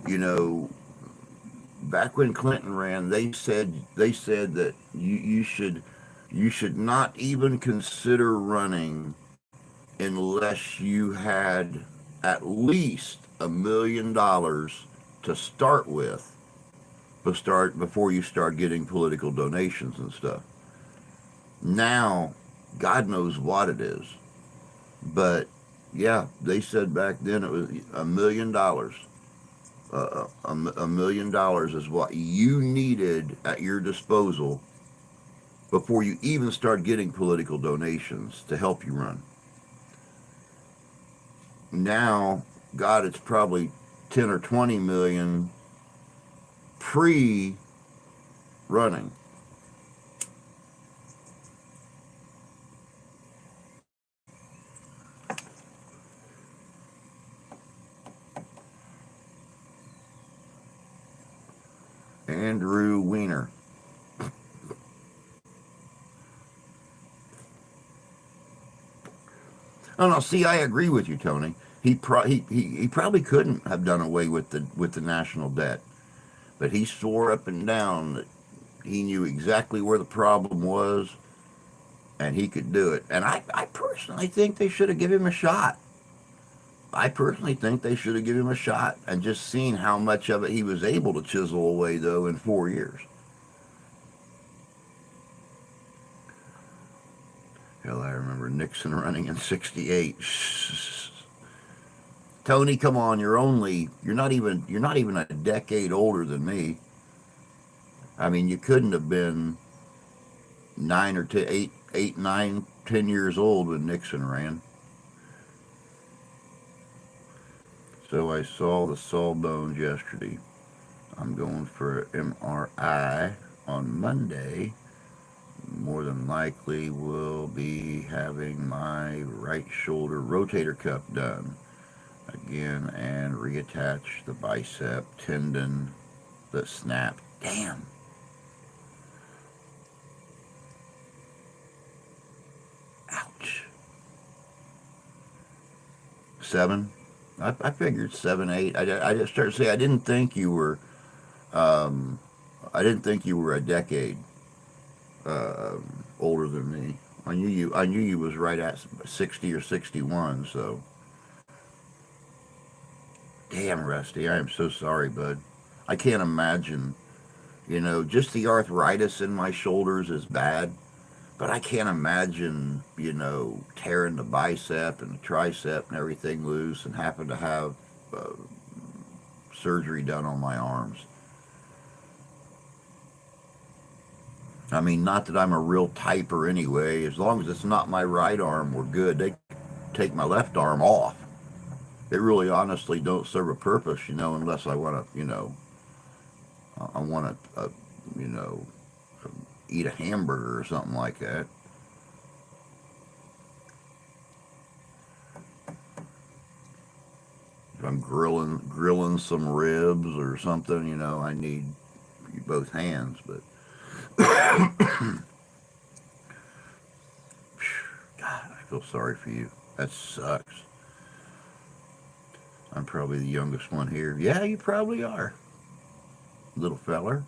back when Clinton ran, they said that you should not even consider running unless you had at least $1 million to start with, before you start getting political donations and stuff. Now, God knows what it is, but yeah, they said back then it was $1 million. $1 million is what you needed at your disposal before you even start getting political donations to help you run. Now, God, it's probably 10 or 20 million pre running. Andrew Weiner. Oh no, see, I agree with you, Tony. He probably couldn't have done away with the national debt, but he swore up and down that he knew exactly where the problem was and he could do it. And I personally think they should have given him a shot. I personally think they should have given him a shot and just seen how much of it he was able to chisel away, though, in 4 years. Hell, I remember Nixon running in '68. Tony, come on, you're not even a decade older than me. I mean, you couldn't have been 9, 10 years old when Nixon ran. So I saw the sawbones yesterday. I'm going for an MRI on Monday. More than likely will be having my right shoulder rotator cuff done again and reattach the bicep tendon that snapped. Damn. Ouch. 7. I figured 7, 8. I just started to say um, I didn't think you were a decade older than me. I knew you was right at 60 or 61. So, damn, Rusty, I am so sorry, bud. I can't imagine. Just the arthritis in my shoulders is bad, but I can't imagine, tearing the bicep and the tricep and everything loose and having to have uh, surgery done on my arms. I mean, not that I'm a real typer anyway. As long as it's not my right arm, we're good. They take my left arm off. They really honestly don't serve a purpose, unless I want to, I want to, eat a hamburger or something like that. if I'm grilling some ribs or something, I need both hands. But God, I feel sorry for you. That sucks. I'm probably the youngest one here. Yeah, you probably are, little feller.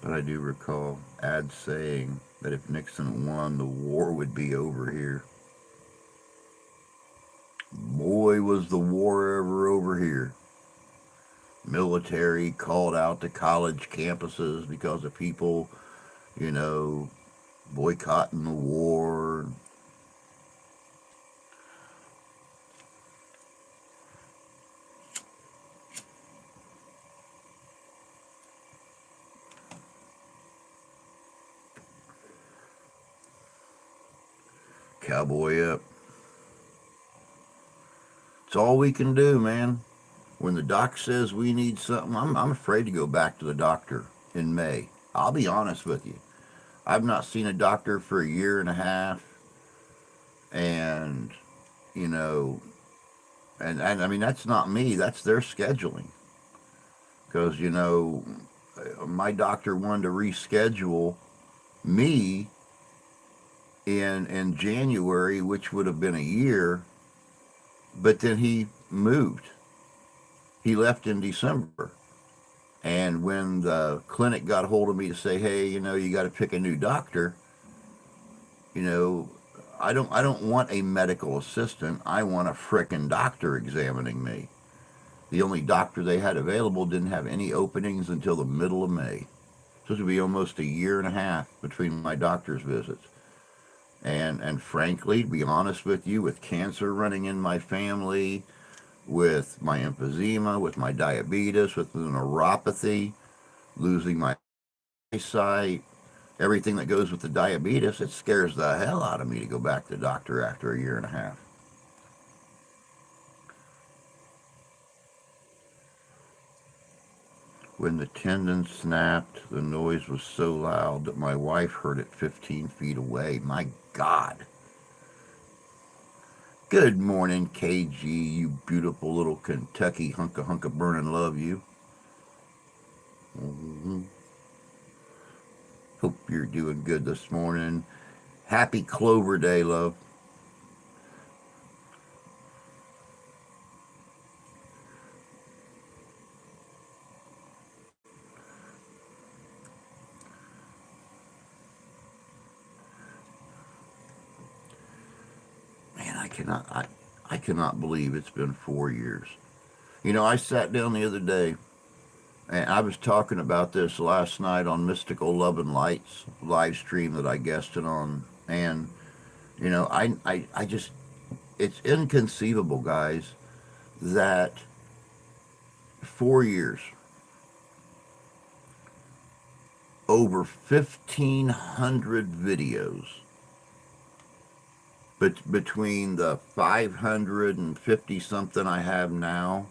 But I do recall Ad saying that if Nixon won, the war would be over here. Boy, was the war ever over here. Military called out to college campuses because of people, you know, boycotting the war. Cowboy up. It's all we can do, man. When the doc says we need something, I'm afraid to go back to the doctor in May. I'll be honest with you. I've not seen a doctor for a year and a half. And, you know, and I mean, that's not me, that's their scheduling. Because, my doctor wanted to reschedule me in January, which would have been a year, but then he moved. He left in December. And when the clinic got a hold of me to say, hey, you got to pick a new doctor, you know, I don't want a medical assistant. I want a frickin' doctor examining me. The only doctor they had available didn't have any openings until the middle of May. So it would be almost a year and a half between my doctor's visits. And frankly, to be honest with you, with cancer running in my family, with my emphysema, with my diabetes, with the neuropathy, losing my eyesight, everything that goes with the diabetes, it scares the hell out of me to go back to the doctor after a year and a half. When the tendon snapped, the noise was so loud that my wife heard it 15 feet away. My God. Good morning, KG, you beautiful little Kentucky hunka burning love, you. Mm-hmm. Hope you're doing good this morning. Happy Clover Day, love. Man, I cannot believe it's been 4 years. I sat down the other day and I was talking about this last night on Mystical Love and Lights live stream that I guested on. And, I just, it's inconceivable, guys, that 4 years, over 1,500 videos, but between the 550 something I have now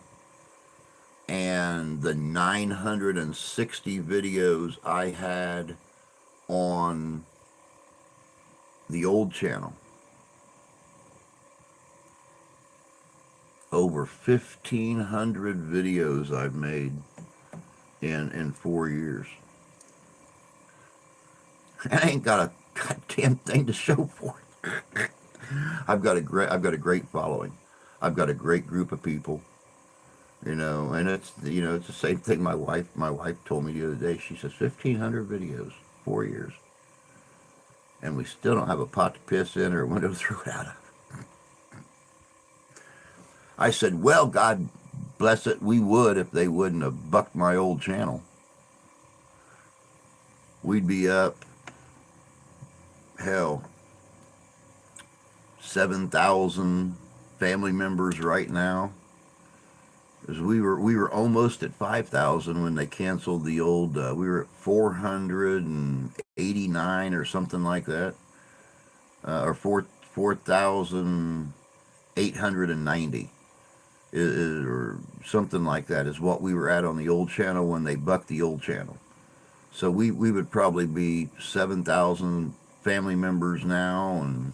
and the 960 videos I had on the old channel. Over 1,500 videos I've made in 4 years. I ain't got a goddamn thing to show for it. I've got a great following. I've got a great group of people. And it's the same thing my wife told me the other day. She says 1,500 videos, 4 years, and we still don't have a pot to piss in or a window to throw it out of. I said, well, God bless it, we would if they wouldn't have bucked my old channel. We'd be up, hell, 7,000 family members right now. Because we were almost at 5,000 when they canceled the old. We were at 489 or something like that, or 4,890, or something like that is what we were at on the old channel when they bucked the old channel. So we would probably be 7,000 family members now, and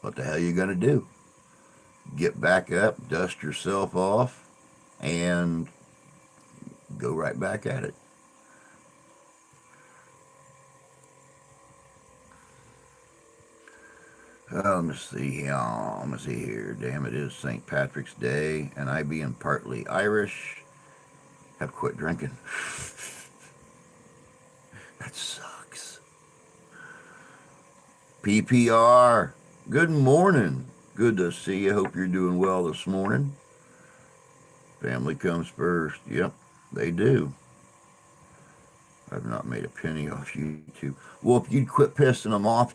what the hell you going to do? Get back up, dust yourself off, and go right back at it. Let me see. Let me see here. Damn, it is St. Patrick's Day, and I, being partly Irish, have quit drinking. That sucks. PPR. Good morning. Good to see you. Hope you're doing well this morning. Family comes first. Yep, they do. I've not made a penny off YouTube. Well, if you'd quit pissing them off,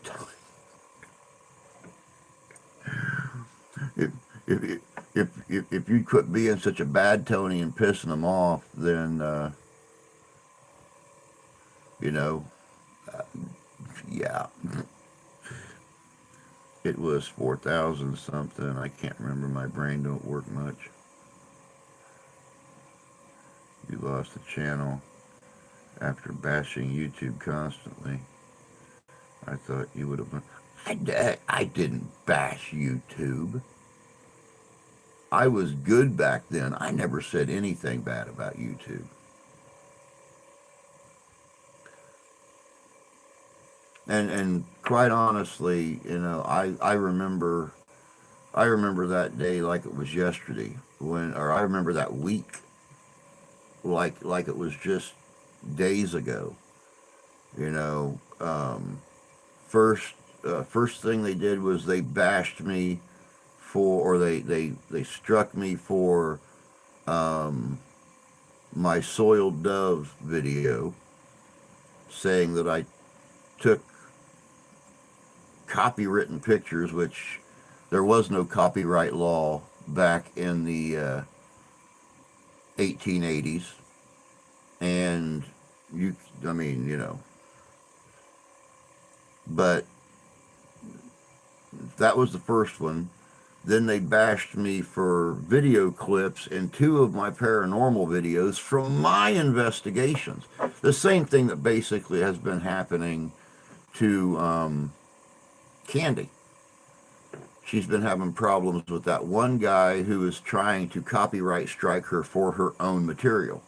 if if if you'd quit being such a bad Tony and pissing them off, then you know, uh, yeah, it was 4,000 something. I can't remember. My brain don't work much. You lost the channel after bashing YouTube constantly. I thought you would have been. I didn't bash YouTube. I was good back then. I never said anything bad about YouTube. And quite honestly, I remember that day like it was yesterday, or I remember that week like it was just days ago. You know, first first thing they did was they bashed me for, or they struck me for my soiled dove video, saying that I took copywritten pictures, which there was no copyright law back in the 1880s. And I mean, but that was the first one. Then they bashed me for video clips in two of my paranormal videos from my investigations. The same thing that basically has been happening to Candy. She's been having problems with that one guy who is trying to copyright strike her for her own material.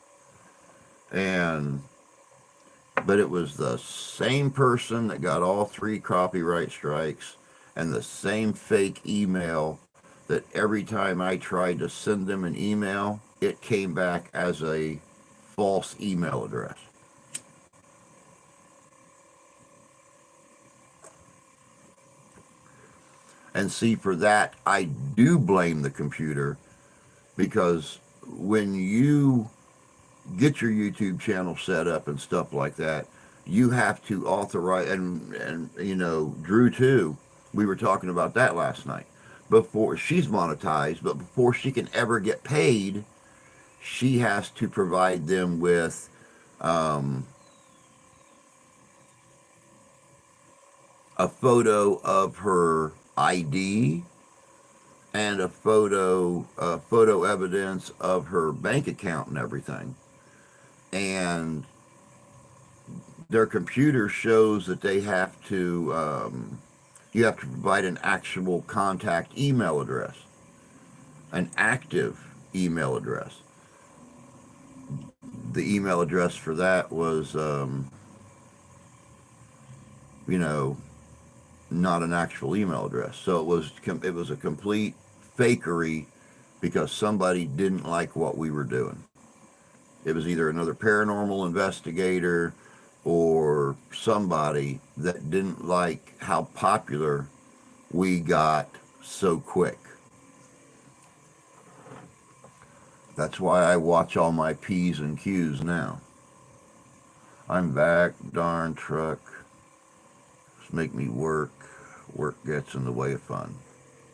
But it was the same person that got all three copyright strikes, and the same fake email that every time I tried to send them an email, it came back as a false email address. And see, for that, I do blame the computer, because when you get your YouTube channel set up and stuff like that, you have to authorize, and Drew too, we were talking about that last night. Before she's monetized, but before she can ever get paid, she has to provide them with a photo of her ID and a photo evidence of her bank account and everything. And their computer shows that they have to you have to provide an actual contact email address, an active email address. The email address for that was not an actual email address. So it was a complete fakery, because somebody didn't like what we were doing. It was either another paranormal investigator or somebody that didn't like how popular we got so quick. That's why I watch all my P's and Q's now. I'm back, darn truck. Just make me work. Work gets in the way of fun.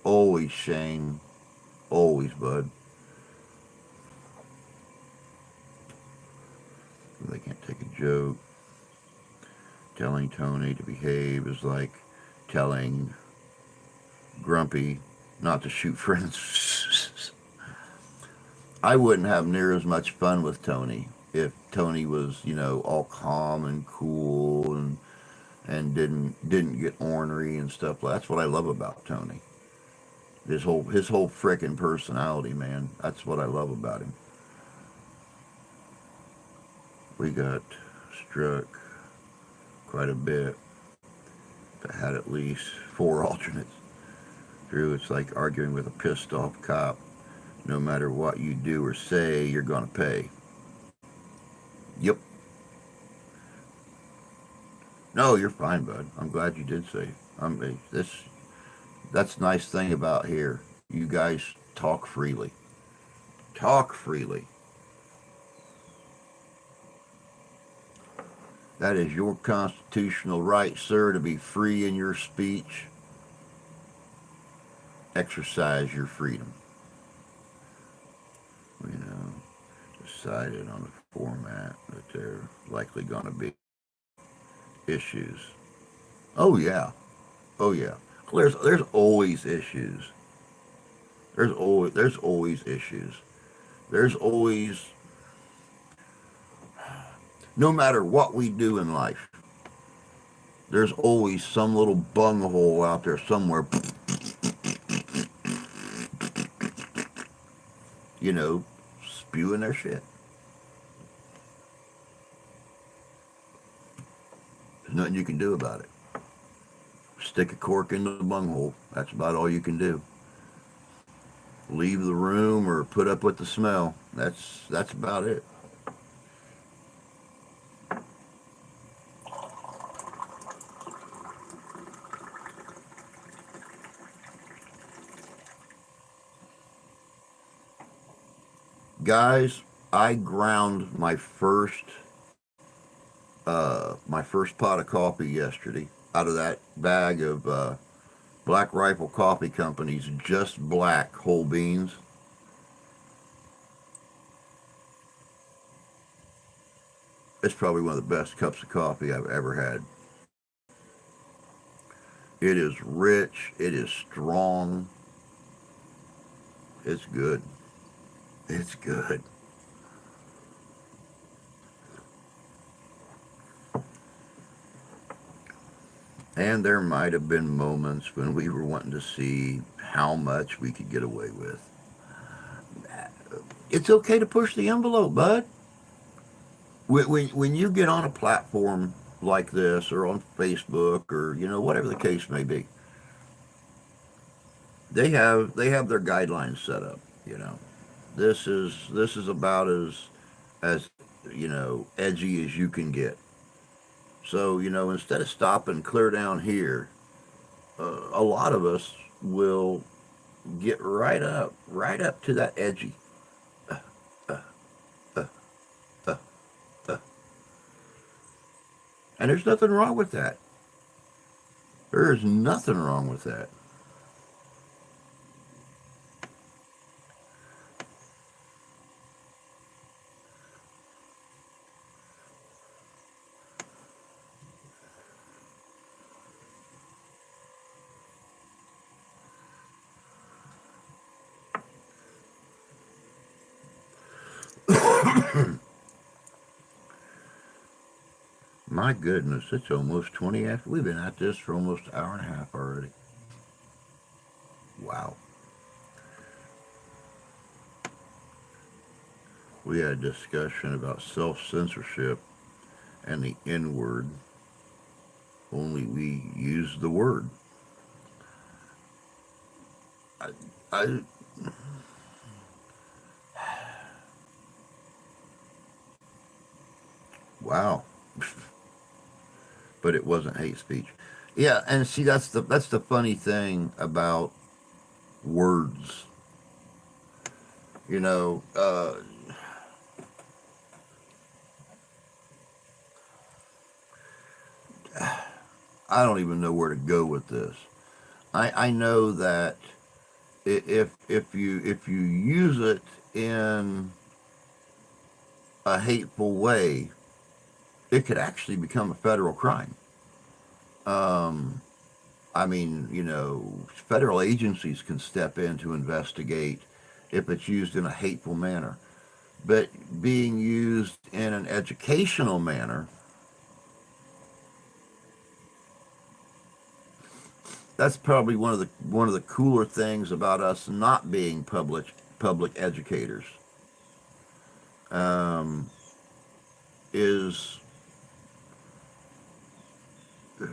Always, Shane. Always, bud. They can't take a joke. Telling Tony to behave is like telling Grumpy not to shoot friends. I wouldn't have near as much fun with Tony if Tony was, all calm and cool and didn't get ornery and stuff. That's what I love about Tony. His whole frickin' personality, man. That's what I love about him. We got struck quite a bit, but had at least 4 alternates. Drew, it's like arguing with a pissed off cop. No matter what you do or say, you're gonna pay. Yep. No, you're fine, bud. I'm glad you did say. This that's the nice thing about here. You guys talk freely. Talk freely. That is your constitutional right, sir, to be free in your speech. Exercise your freedom. You know, decided on the format that there are likely going to be issues. Oh yeah, oh yeah. There's always issues. There's always issues. There's always, no matter what we do in life, there's always some little bunghole out there somewhere, you know, spewing their shit. There's nothing you can do about it. Stick a cork into the bunghole. That's about all you can do. Leave the room or put up with the smell. That's about it. Guys, I ground my first pot of coffee yesterday out of that bag of Black Rifle Coffee Company's Just Black whole beans. It's probably one of the best cups of coffee I've ever had. It is rich. It is strong. It's good. It's good. And there might have been moments when we were wanting to see how much we could get away with. It's okay to push the envelope, bud. When you get on a platform like this or on Facebook or whatever the case may be, they have their guidelines set up. This is about as edgy as you can get. So instead of stopping clear down here, a lot of us will get right up to that edgy. Uh, uh, uh, uh, uh. And there's nothing wrong with that. There is nothing wrong with that. My goodness, it's almost 20 after. We've been at this for almost an hour and a half already. Wow. We had a discussion about self-censorship and the N word. Only we use the word. I, I, wow. But it wasn't hate speech. Yeah, and see that's the funny thing about words. You know, uh, I don't even know where to go with this. I know that if you use it in a hateful way, it could actually become a federal crime. Um, I mean, federal agencies can step in to investigate if it's used in a hateful manner. But being used in an educational manner, that's probably one of the cooler things about us not being public educators, um, is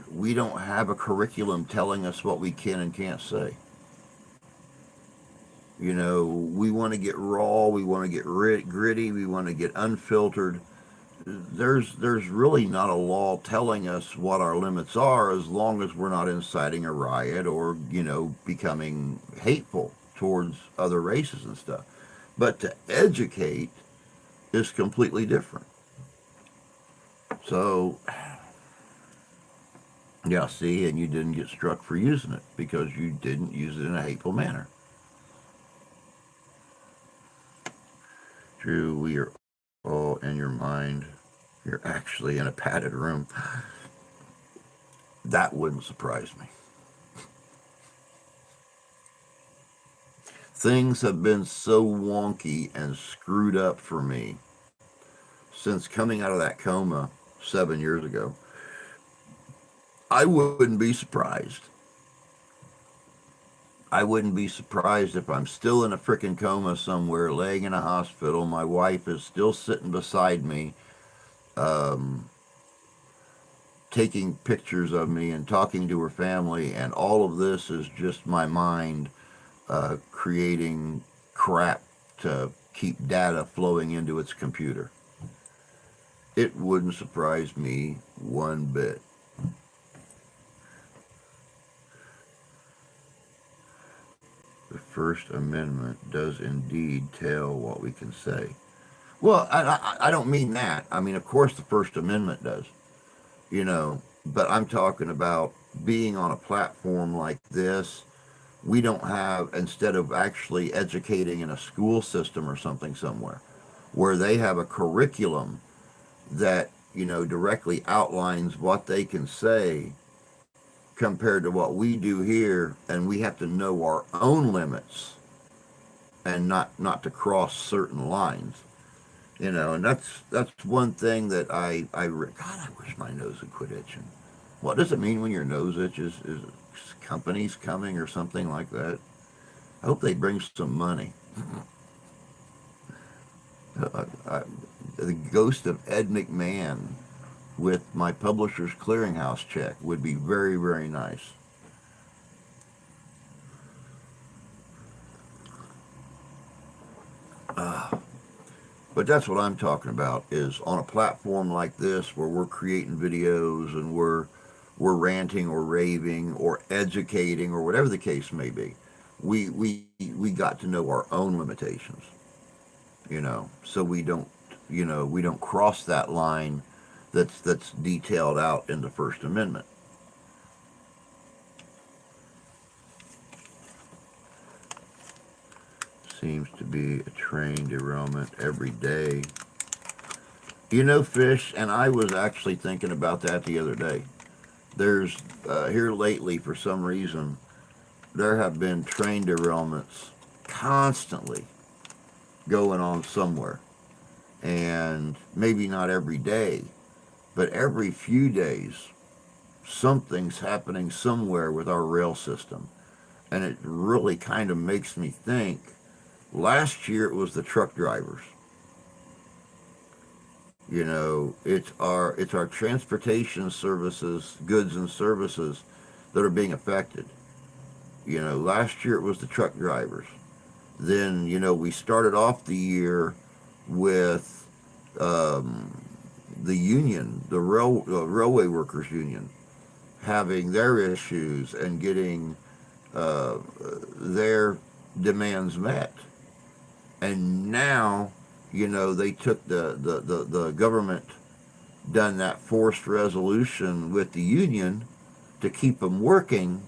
we don't have a curriculum telling us what we can and can't say. You know, we want to get raw, we want to get gritty, we want to get unfiltered. There's really not a law telling us what our limits are, as long as we're not inciting a riot or, becoming hateful towards other races and stuff. But to educate is completely different. So, yeah, see, and you didn't get struck for using it because you didn't use it in a hateful manner. Drew, we are all in your mind. You're actually in a padded room. That wouldn't surprise me. Things have been so wonky and screwed up for me since coming out of that coma 7 years ago. I wouldn't be surprised. I wouldn't be surprised if I'm still in a freaking coma somewhere, laying in a hospital. My wife is still sitting beside me, um, taking pictures of me and talking to her family, and all of this is just my mind creating crap to keep data flowing into its computer. It wouldn't surprise me one bit. The First Amendment does indeed tell what we can say. Well, I don't mean that. I mean, of course, the First Amendment does, but I'm talking about being on a platform like this. We don't have, instead of actually educating in a school system or something somewhere, where they have a curriculum that, directly outlines what they can say compared to what we do here, and we have to know our own limits and not to cross certain lines. And that's one thing that God, I wish my nose would quit itching. What does it mean when your nose itches? Is companies coming or something like that? I hope they bring some money. The ghost of Ed McMahon with my Publishers Clearinghouse check would be very, very nice. But that's what I'm talking about, is on a platform like this where we're creating videos and we're ranting or raving or educating or whatever the case may be. We got to know our own limitations, so we don't cross that line that's detailed out in the First Amendment. Seems to be a train derailment every day. Fish, and I was actually thinking about that the other day. There's here lately, for some reason, there have been train derailments constantly going on somewhere. And maybe not every day, but every few days, something's happening somewhere with our rail system. And it really kind of makes me think. Last year it was the truck drivers. It's our transportation services, goods and services that are being affected. Last year it was the truck drivers. Then, we started off the year with the union, the railway workers union, having their issues and getting their demands met. And now, they took the government done that forced resolution with the union to keep them working.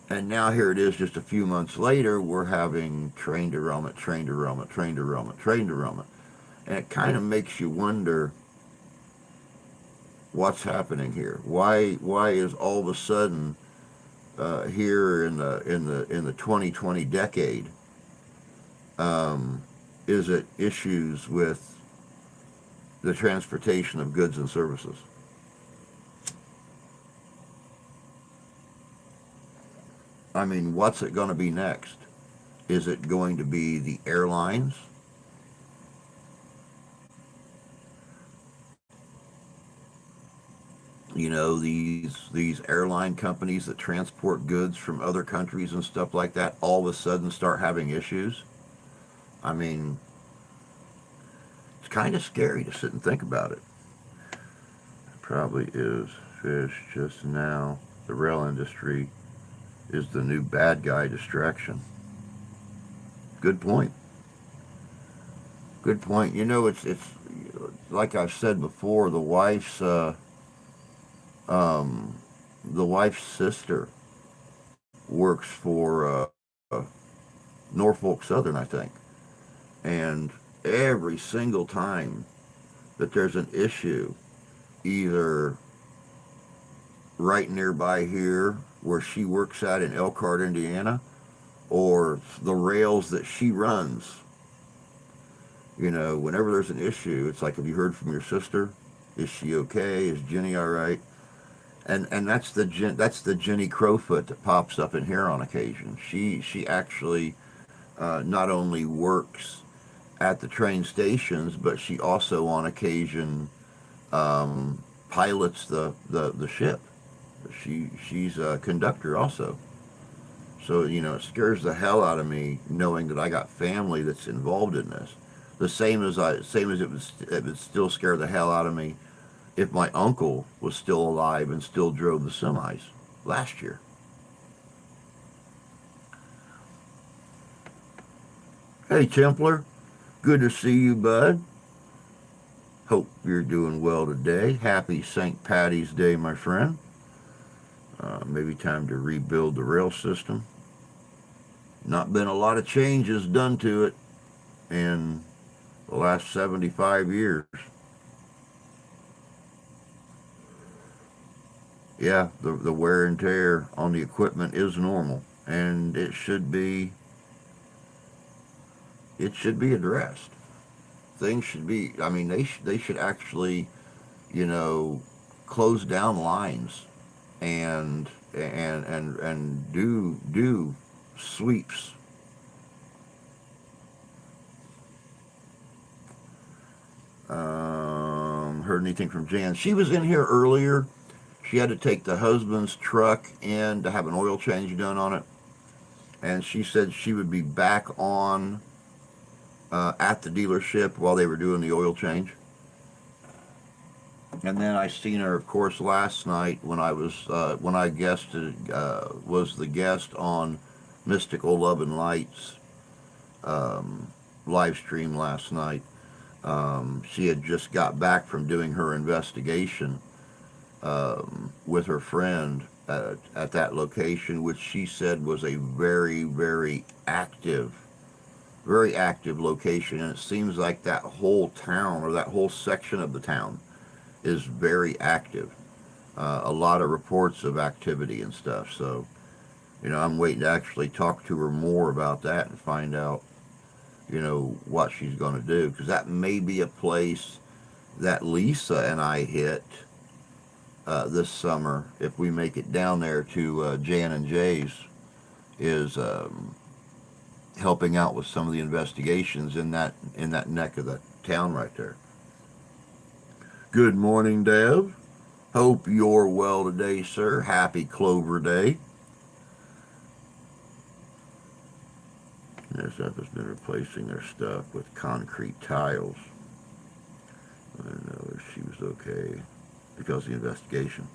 And now here it is, just a few months later, we're having train derailment, train derailment, train derailment, train derailment. And it kind of makes you wonder what's happening here. Why is all of a sudden here in the 2020 decade, is it issues with the transportation of goods and services? I mean, what's it going to be next? Is it going to be the airlines? You know, these airline companies that transport goods from other countries and stuff like that all of a sudden start having issues. I mean, it's kind of scary to sit and think about it. Probably is fish just now. The rail industry is the new bad guy distraction. Good point. Good point. You know, it's like I've said before. Um, the wife's sister works for Norfolk Southern, I think, and every single time that there's an issue, either right nearby here where she works at in Elkhart, Indiana, or the rails that she runs. You know, whenever there's an issue, it's like, have you heard from your sister? Is she okay? Is Jenny all right? And that's the Jenny Crowfoot that pops up in here on occasion. She actually not only works at the train stations, but she also on occasion pilots the ship. She's a conductor also. So, you know, it scares the hell out of me knowing that I got family that's involved in this. The same as it would still scare the hell out of me if my uncle was still alive and still drove the semis last year. Hey Templar, good to see you, bud. Hope you're doing well today. Happy St. Patty's Day, my friend. Maybe time to rebuild the rail system. Not been a lot of changes done to it in the last 75 years. Yeah, the wear and tear on the equipment is normal, and it should be addressed. Things should be. I mean, they should actually, you know, close down lines and do sweeps. Heard anything from Jan? She was in here earlier. She had to take the husband's truck in to have an oil change done on it, and she said she would be back on at the dealership while they were doing the oil change. And then I seen her, of course, last night when I guested was the guest on Mystical Love and Lights live stream last night. She had just got back from doing her investigation with her friend at that location, which she said was a very active location. And it seems like that whole town or that whole section of the town is very active. A lot of reports of activity and stuff. So, you know, I'm waiting to actually talk to her more about that and find out, you know, what she's going to do. Because that may be a place that Lisa and I hit this summer if we make it down there to Jan and Jay's, is helping out with some of the investigations in that neck of the town right there. Good morning, Dev. Hope you're well today, sir. Happy Clover Day. NSF has been replacing their stuff with concrete tiles. I don't know if she was okay because of the investigation.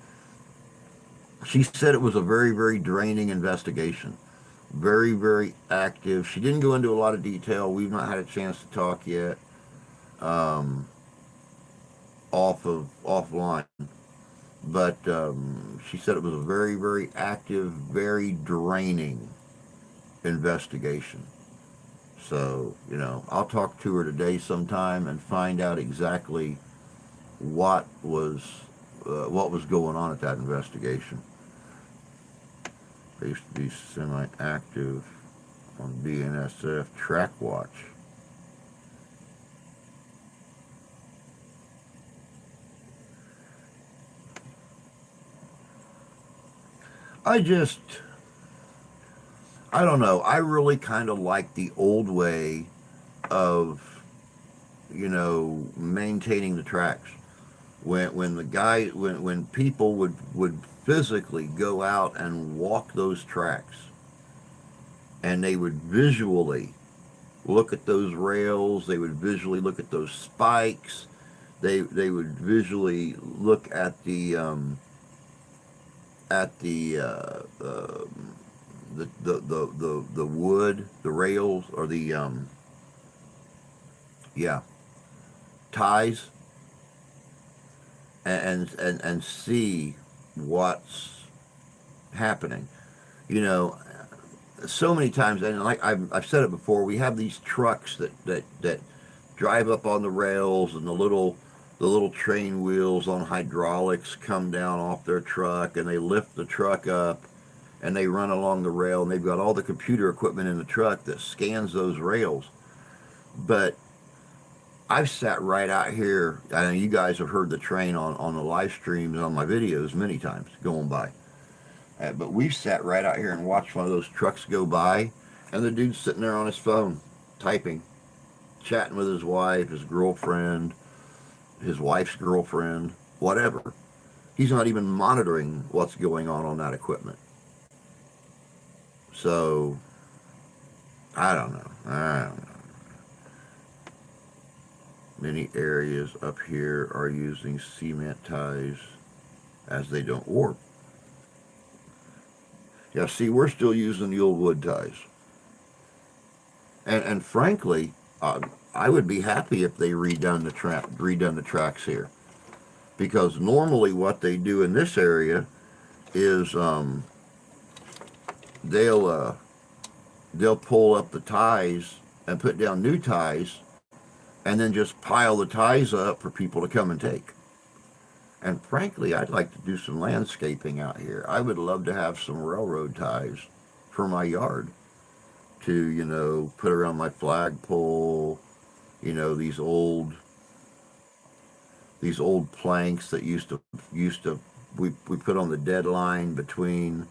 She said it was a very draining investigation. Very active. She didn't go into a lot of detail. We've not had a chance to talk yet. Um, offline. But she said it was a very active, very draining investigation. So, you know, I'll talk to her today sometime and find out exactly what was going on at that investigation. They used to be semi-active on BNSF Track Watch. I just I don't know. I really kind of like the old way of, maintaining the tracks. When the guy when people would physically go out and walk those tracks, and they would visually look at those rails, they would visually look at those spikes, they would visually look at the wood, the rails, or the yeah, ties, and see what's happening. You know, so many times, and like I've said it before, we have these trucks that drive up on the rails, and the little train wheels on hydraulics come down off their truck, and they lift the truck up, and they run along the rail, and they've got all the computer equipment in the truck that scans those rails. But I've sat right out here. I know you guys have heard the train on the live streams on my videos many times going by. But we've sat right out here and watched one of those trucks go by, and the dude's sitting there on his phone, typing, chatting with his wife, his girlfriend, his wife's girlfriend, whatever. He's not even monitoring what's going on that equipment. So, I don't know. I don't know. Many areas up here are using cement ties as they don't warp. Yeah, see, we're still using the old wood ties. And frankly, I would be happy if they redone the tracks here, because normally what they do in this area is they'll they'll pull up the ties and put down new ties, and then just pile the ties up for people to come and take. And frankly, I'd like to do some landscaping out here. I would love to have some railroad ties for my yard to, put around my flagpole. These old planks that used to we put on the dead line between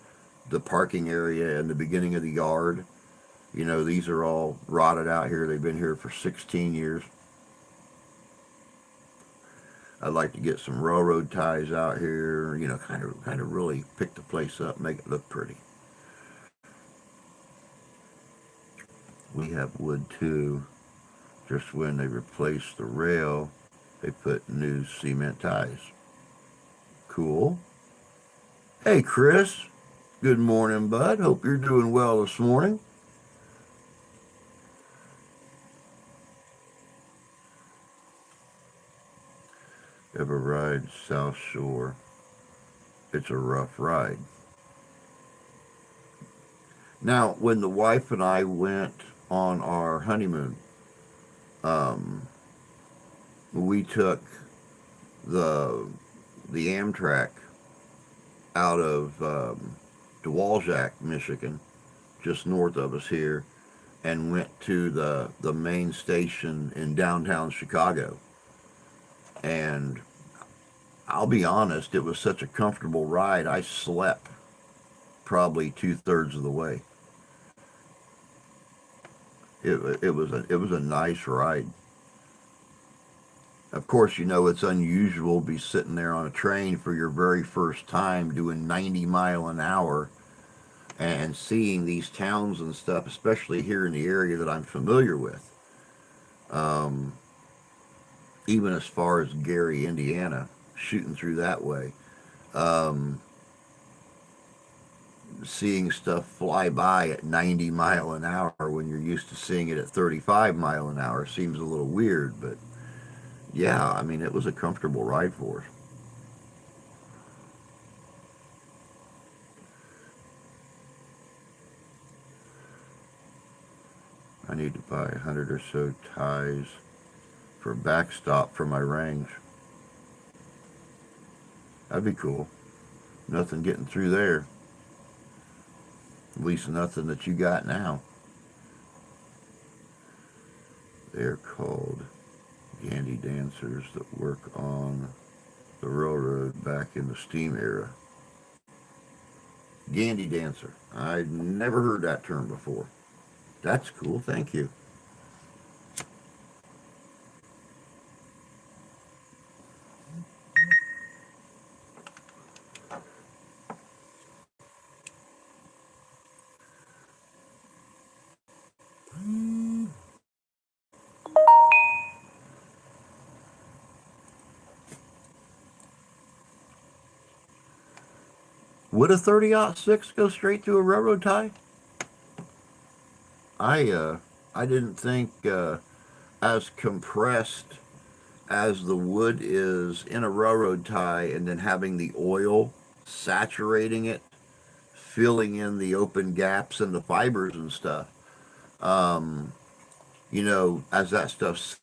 the parking area and the beginning of the yard. These are all rotted out here. They've been here for 16 years. I'd like to get some railroad ties out here, kind of really pick the place up, make it look pretty. We have wood too. Just when they replace the rail, they put new cement ties. Cool. Hey, Chris. Good morning, bud. Hope you're doing well this morning. Ever ride South Shore? It's a rough ride. Now, when the wife and I went on our honeymoon, um, we took the the Amtrak out of Dewaljack, Michigan, just north of us here, and went to the main station in downtown Chicago. And I'll be honest, it was such a comfortable ride. I slept probably 2/3 of the way. It was a nice ride. Of course, it's unusual to be sitting there on a train for your very first time doing 90 mile an hour and seeing these towns and stuff, especially here in the area that I'm familiar with. Um, Even as far as Gary, Indiana, shooting through that way. Um, Seeing stuff fly by at 90 mile an hour when you're used to seeing it at 35 mile an hour seems a little weird, but yeah, I mean, it was a comfortable ride for us. I need to buy 100 or so ties for backstop for my range. That'd be cool. Nothing getting through there. At least nothing that you got now. They're called Gandy dancers that work on the railroad back in the steam era. Gandy dancer. I'd never heard that term before. That's cool. Thank you. Would a 30-06 go straight through a railroad tie? I uh, I didn't think as compressed as the wood is in a railroad tie, and then having the oil saturating it, filling in the open gaps and the fibers and stuff. As that stuff,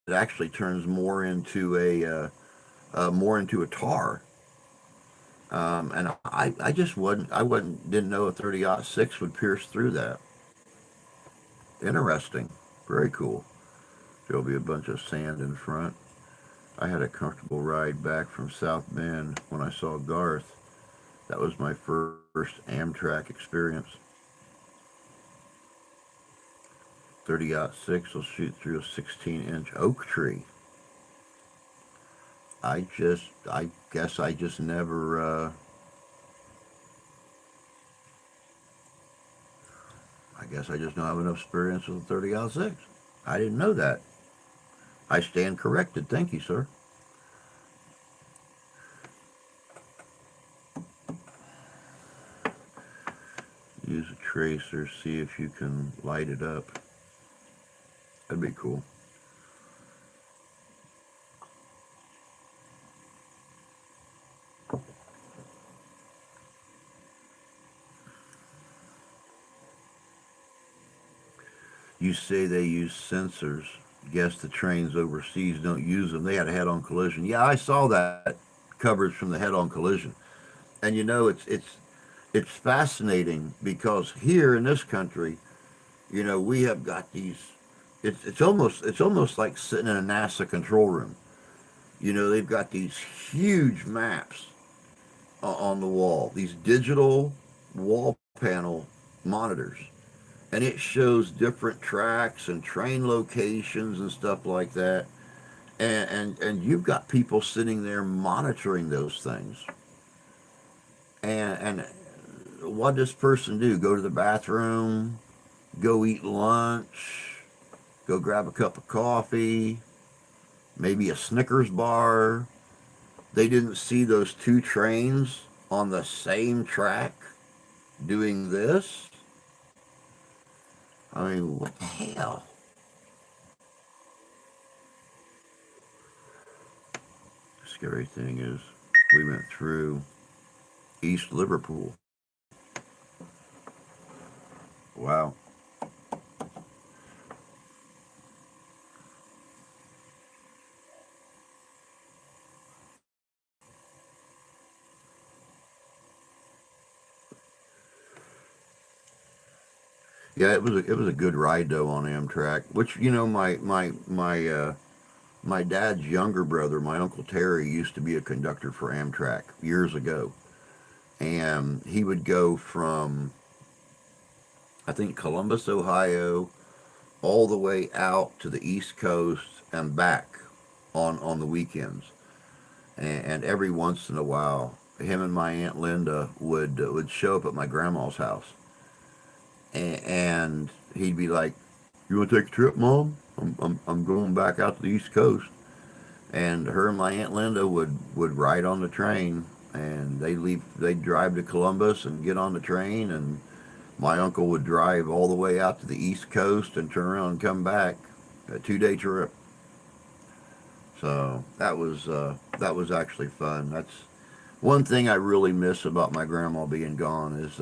it actually turns more into a tar. And I just didn't know a 30-06 would pierce through that. Interesting. Very cool. There'll be a bunch of sand in front. I had a comfortable ride back from South Bend when I saw Garth. That was my first Amtrak experience. 30-06 will shoot through a 16-inch oak tree. I guess I just never, I guess I just don't have enough experience with a 30-06. I didn't know that. I stand corrected. Thank you, sir. Use a tracer, see if you can light it up. That'd be cool. You say they use sensors. Guess the trains overseas don't use them. They had a head-on collision. Yeah, I saw that coverage from the head-on collision. And it's fascinating because here in this country, we have got these. It's almost like sitting in a NASA control room. They've got these huge maps on the wall, these digital wall panel monitors, and it shows different tracks and train locations and stuff like that. And you've got people sitting there monitoring those things. And what does this person do? Go to the bathroom, go eat lunch, go grab a cup of coffee, maybe a Snickers bar. They didn't see those two trains on the same track doing this. I mean, what the hell? The scary thing is, we went through East Liverpool. Wow. Yeah, it was a good ride though on Amtrak. Which my dad's younger brother, my uncle Terry, used to be a conductor for Amtrak years ago, and he would go from I think Columbus, Ohio, all the way out to the East Coast and back on the weekends. And every once in a while, him and my aunt Linda would show up at my grandma's house, and he'd be like, "You want to take a trip, Mom? I'm going back out to the East Coast." And her and my aunt Linda would ride on the train, and they'd drive to Columbus and get on the train, and my uncle would drive all the way out to the East Coast and turn around and come back, a 2-day trip. So that was actually fun. That's one thing I really miss about my grandma being gone is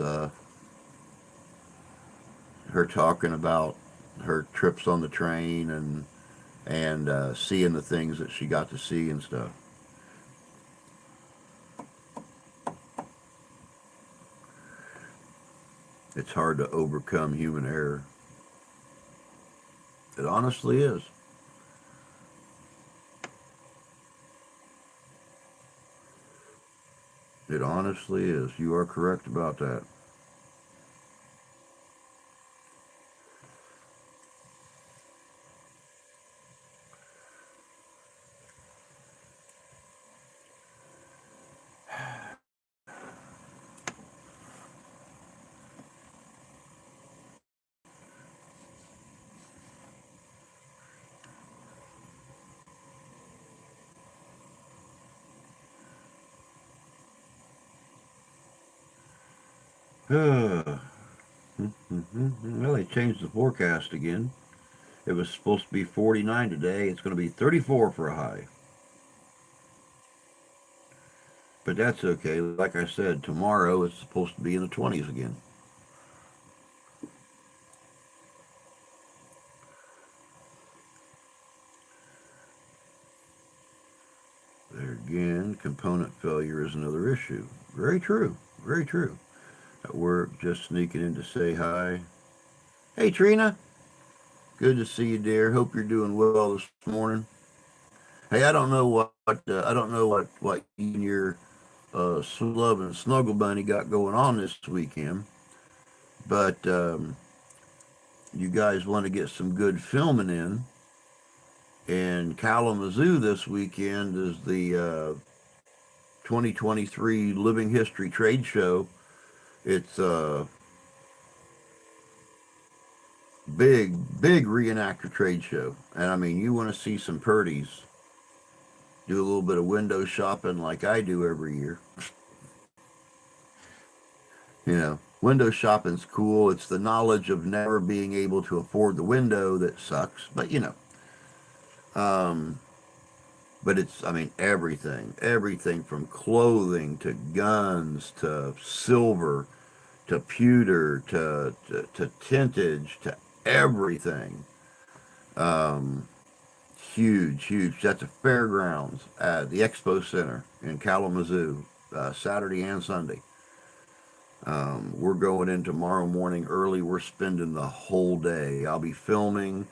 her talking about her trips on the train and seeing the things that she got to see and stuff. It's hard to overcome human error. It honestly is. It honestly is. You are correct about that. Well, they changed the forecast again. It was supposed to be 49 today. It's going to be 34 for a high. But that's okay. Like I said, tomorrow it's supposed to be in the 20s again. There again, component failure is another issue. Very true. Very true. At work, just sneaking in to say hi. Hey, Trina. Good to see you, dear. Hope you're doing well this morning. Hey, I don't know I don't know what you and your Love and Snuggle Bunny got going on this weekend, but you guys want to get some good filming in Kalamazoo this weekend is the 2023 Living History Trade Show. It's a big reenactor trade show, and I mean, you want to see some purdies do a little bit of window shopping like I do every year. Window shopping's cool. It's the knowledge of never being able to afford the window that sucks, but um, but it's, I mean, everything from clothing to guns to silver to pewter to tintage to everything. Um, huge. That's the fairgrounds at the Expo Center in Kalamazoo, Saturday and Sunday. We're going in tomorrow morning early. We're spending the whole day. I'll be filming,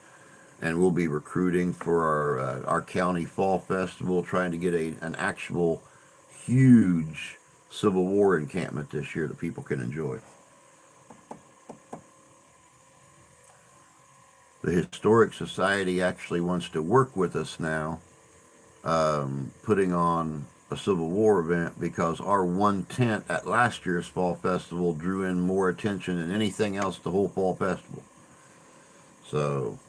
and we'll be recruiting for our county fall festival, trying to get an actual huge Civil War encampment this year that people can enjoy. The Historic Society actually wants to work with us now, putting on a Civil War event because our one tent at last year's Fall Festival drew in more attention than anything else the whole Fall Festival. So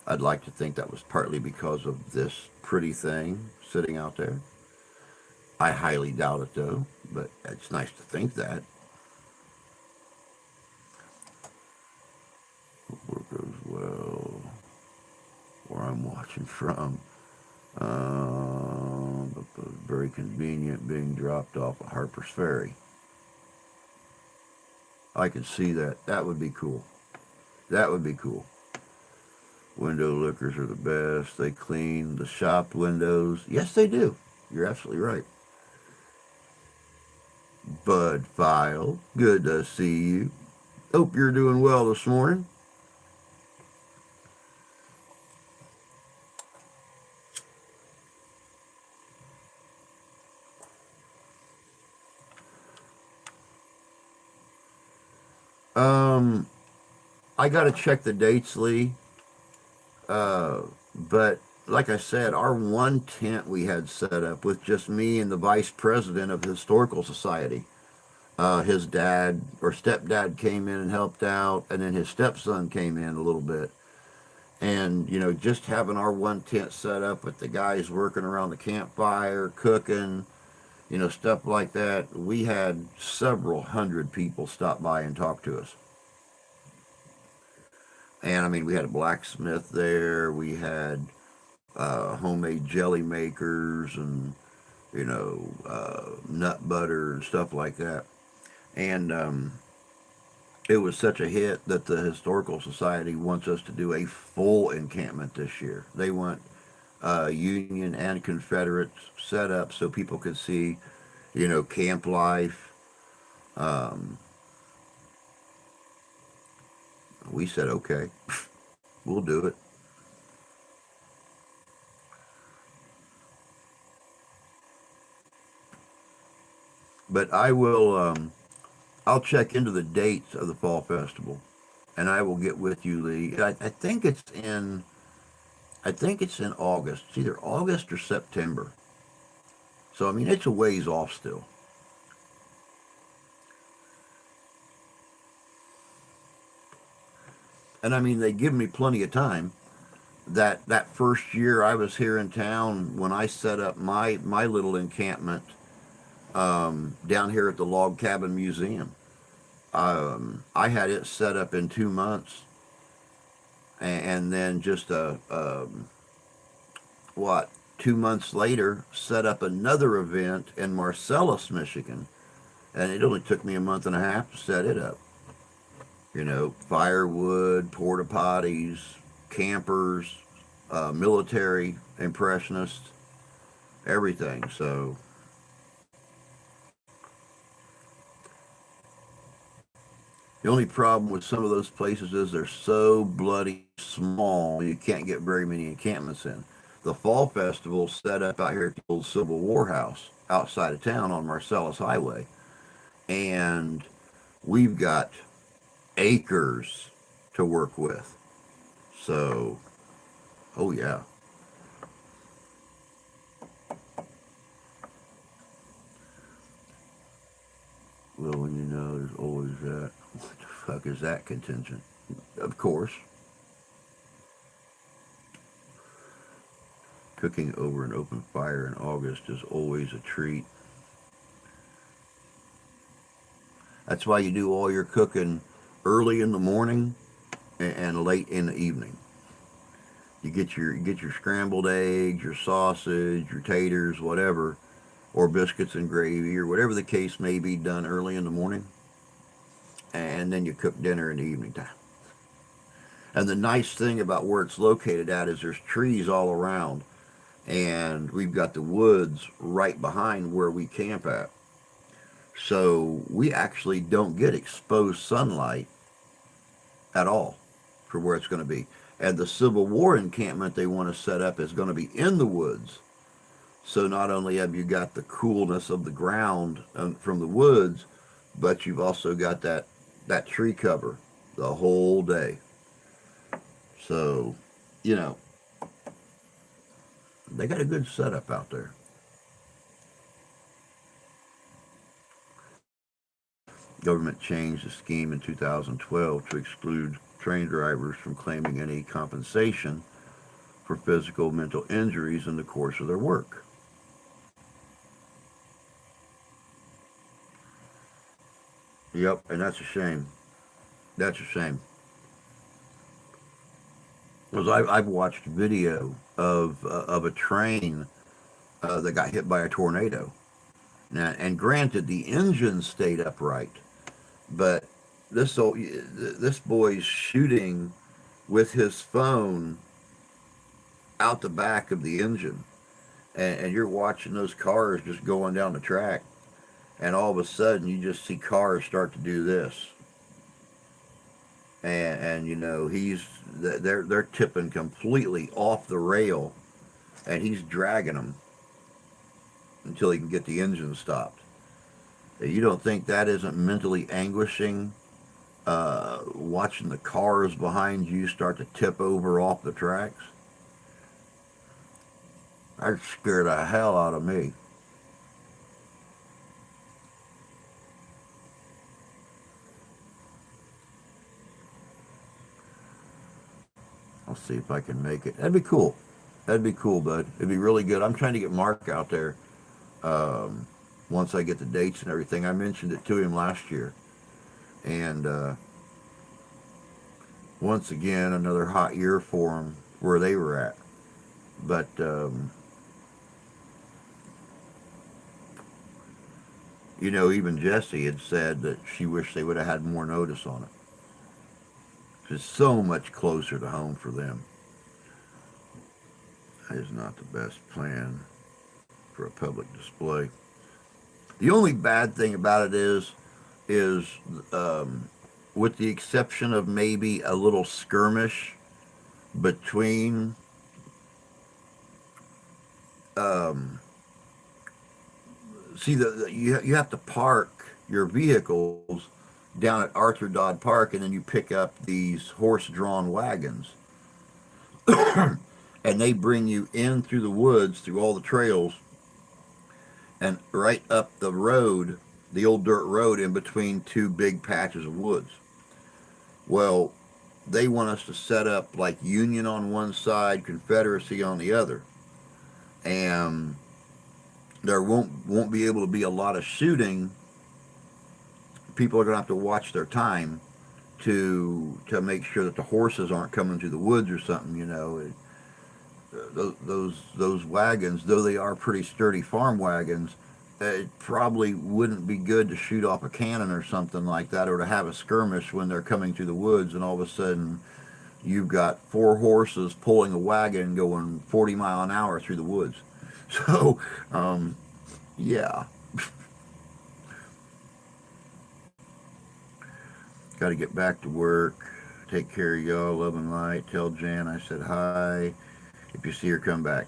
I'd like to think that was partly because of this pretty thing sitting out there. I highly doubt it though, but it's nice to think that. Work goes well where I'm watching from. Very convenient being dropped off at Harper's Ferry. I could see that. That would be cool. That would be cool. Window lickers are the best. They clean the shop windows. Yes, they do. You're absolutely right. Bud File, good to see you. Hope you're doing well this morning. Um, I got to check the dates, Lee. But like I said, our one tent we had set up with just me and the vice president of the Historical Society. His dad or stepdad came in and helped out, and then his stepson came in a little bit. And, just having our one tent set up with the guys working around the campfire, cooking, stuff like that, we had several hundred people stop by and talk to us. And I mean, we had a blacksmith there, we had homemade jelly makers and, nut butter and stuff like that. And it was such a hit that the Historical Society wants us to do a full encampment this year. They want Union and Confederate set up so people could see, camp life. Um, we said, okay, we'll do it. But I will. I'll check into the dates of the fall festival, and I will get with you, Lee. I think it's in. I think it's in August. It's either August or September. So I mean, it's a ways off still. And I mean, they give me plenty of time. That first year I was here in town, when I set up my little encampment down here at the Log Cabin Museum, I had it set up in 2 months, and then just what 2 months later set up another event in Marcellus, Michigan, and it only took me a month and a half to set it up. Firewood, porta potties, campers, military impressionists, everything. So the only problem with some of those places is they're so bloody small you can't get very many encampments in. The fall festival set up out here at the old Civil War house outside of town on Marcellus Highway, and we've got acres to work with. So, oh yeah. Well, when you know there's always that. What the fuck is that contingent? Of course, cooking over an open fire in August is always a treat. That's why you do all your cooking early in the morning and late in the evening. You get your scrambled eggs, your sausage, your taters, whatever, or biscuits and gravy, or whatever the case may be, done early in the morning, and then you cook dinner in the evening time. And the nice thing about where it's located at is there's trees all around, and we've got the woods right behind where we camp at. So we actually don't get exposed sunlight at all for where it's going to be. And the Civil War encampment they want to set up is going to be in the woods. So not only have you got the coolness of the ground from the woods, but you've also got that tree cover the whole day. So, you know, they got a good setup out there. Government changed the scheme in 2012 to exclude train drivers from claiming any compensation for physical mental injuries in the course of their work. Yep, and that's a shame. That's a shame. Because I've watched video of a train that got hit by a tornado. Now, and granted, the engine stayed upright, but this boy's shooting with his phone out the back of the engine, and you're watching those cars just going down the track, and all of a sudden you just see cars start to do this, and you know they're tipping completely off the rail, and he's dragging them until he can get the engine stopped. You don't think that isn't mentally anguishing? Watching the cars behind you start to tip over off the tracks, that scared the hell out of me. I'll see if I can make it. That'd be cool. That'd be cool, bud. It'd be really good. I'm trying to get Mark out there. Um, Once I get the dates and everything, I mentioned it to him last year, and once again, another hot year for them where they were at. But even Jessie had said that she wished they would have had more notice on it. It's so much closer to home for them. That is not the best plan for a public display. The only bad thing about it is with the exception of maybe a little skirmish between um, see, you have to park your vehicles down at Arthur Dodd Park, and then you pick up these horse-drawn wagons, and they bring you in through the woods, through all the trails, and right up the road, the old dirt road in between two big patches of woods. Well, they want us to set up like Union on one side, Confederacy on the other, and there won't be able to be a lot of shooting. People are going to have to watch their time to make sure that the horses aren't coming through the woods or something. Those wagons, though they are pretty sturdy farm wagons, it probably wouldn't be good to shoot off a cannon or something like that, or to have a skirmish when they're coming through the woods, and all of a sudden you've got four horses pulling a wagon going 40 mile an hour through the woods. So, yeah. Got to get back to work. Take care of y'all. Love and light. Tell Jan I said hi. If you see her, come back.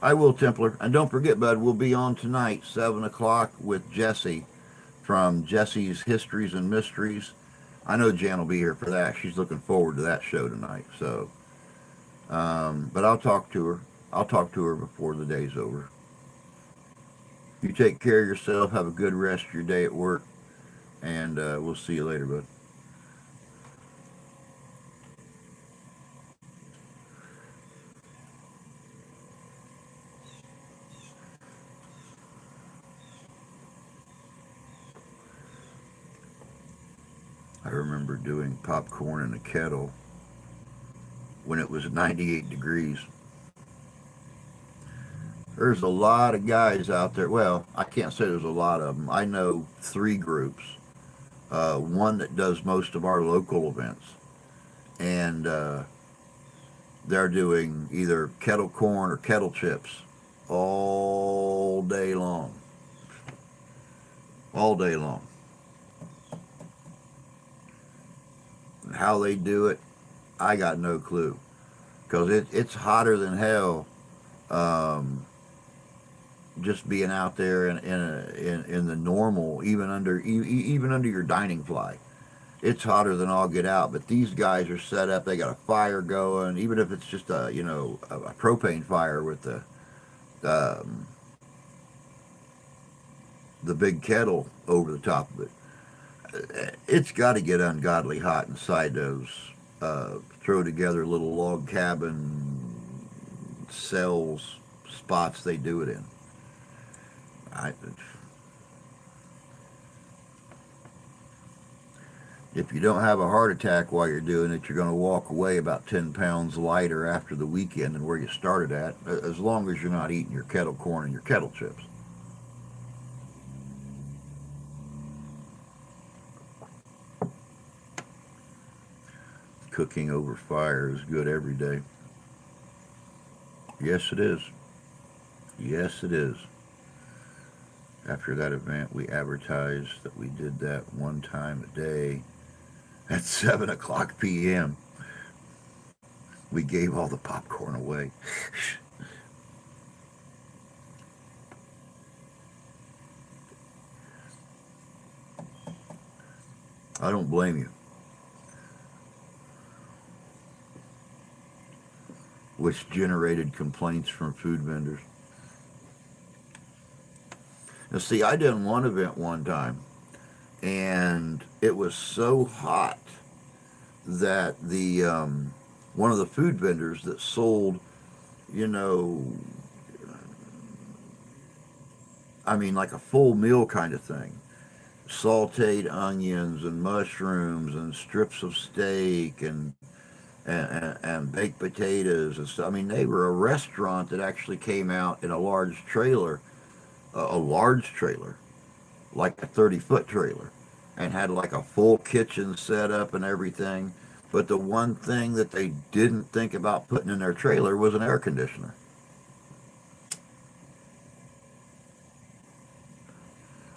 I will, Templar. And don't forget, bud, we'll be on tonight, 7 o'clock, with Jessie from Jessie's Histories and Mysteries. I know Jan will be here for that. She's looking forward to that show tonight. So, but I'll talk to her. I'll talk to her before the day's over. You take care of yourself. Have a good rest of your day at work. And we'll see you later, bud. I remember doing popcorn in a kettle when it was 98 degrees. There's a lot of guys out there. Well, I can't say there's a lot of them. I know three groups. One that does most of our local events. And they're doing either kettle corn or kettle chips all day long. All day long. How they do it, I got no clue, because it's hotter than hell. Just being out there in the normal, even under your dining fly, it's hotter than all get out. But these guys are set up. They got a fire going, even if it's just a propane fire with the big kettle over the top of it. It's got to get ungodly hot inside those throw together little log cabin cells spots they do it in. If you don't have a heart attack while you're doing it, you're going to walk away about 10 pounds lighter after the weekend than where you started at, as long as you're not eating your kettle corn and your kettle chips. Cooking over fire is good every day. Yes, it is. Yes, it is. After that event, we advertised that we did that one time a day at 7 o'clock p.m. We gave all the popcorn away. I don't blame you. Which generated complaints from food vendors. Now, see, I did one event one time, and it was so hot that the one of the food vendors that sold, like a full meal kind of thing, sauteed onions and mushrooms and strips of steak and baked potatoes and stuff. I mean, they were a restaurant that actually came out in a large trailer, like a 30-foot trailer, and had like a full kitchen set up and everything. But the one thing that they didn't think about putting in their trailer was an air conditioner.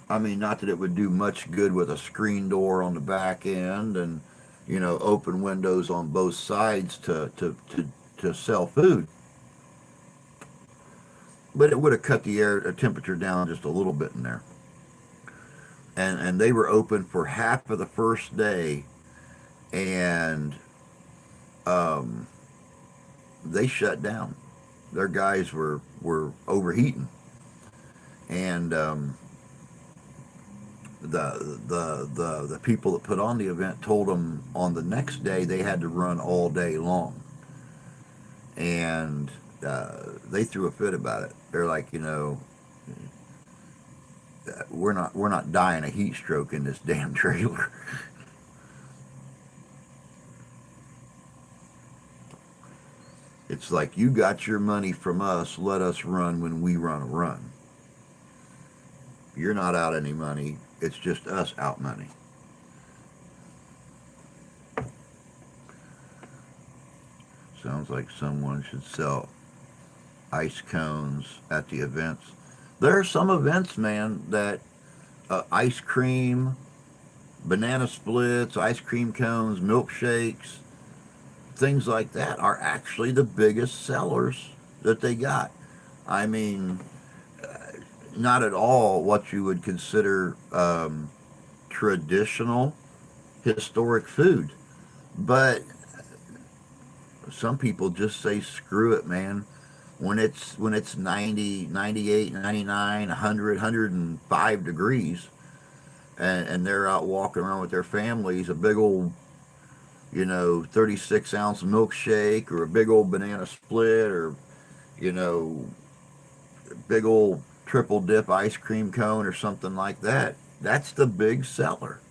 I mean, not that it would do much good with a screen door on the back end and open windows on both sides to sell food. but it would have cut the air temperature down just a little bit in there. And they were open for half of the first day, and um, they shut down. Their guys were overheating, and the people that put on the event told them on the next day they had to run all day long, and they threw a fit about it. They're like, we're not dying a heat stroke in this damn trailer. It's like, you got your money from us. Let us run when we run a run. You're not out any money. It's just us out money. Sounds like someone should sell ice cones at the events. There are some events, man, that ice cream, banana splits, ice cream cones, milkshakes, things like that are actually the biggest sellers that they got. I mean, not at all what you would consider traditional historic food, but some people just say screw it, man. When it's 90, 98, 99, 100, 105 degrees, and they're out walking around with their families, a big old 36-ounce milkshake, or a big old banana split, or you know big old triple dip ice cream cone or something like that. That's the big seller.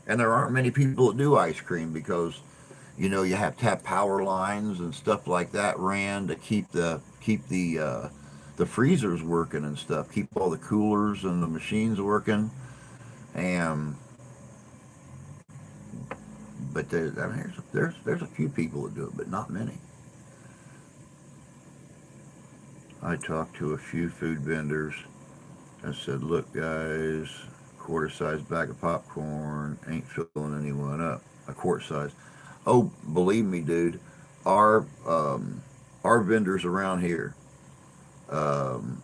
And there aren't many people that do ice cream because you have to have power lines and stuff like that ran to keep the freezers working and stuff, keep all the coolers and the machines working. And but I mean, there's a few people that do it, but not many. I talked to a few food vendors. I said, look, guys, quarter size bag of popcorn ain't filling anyone up. A quart size. Oh, believe me, dude, our our vendors around here,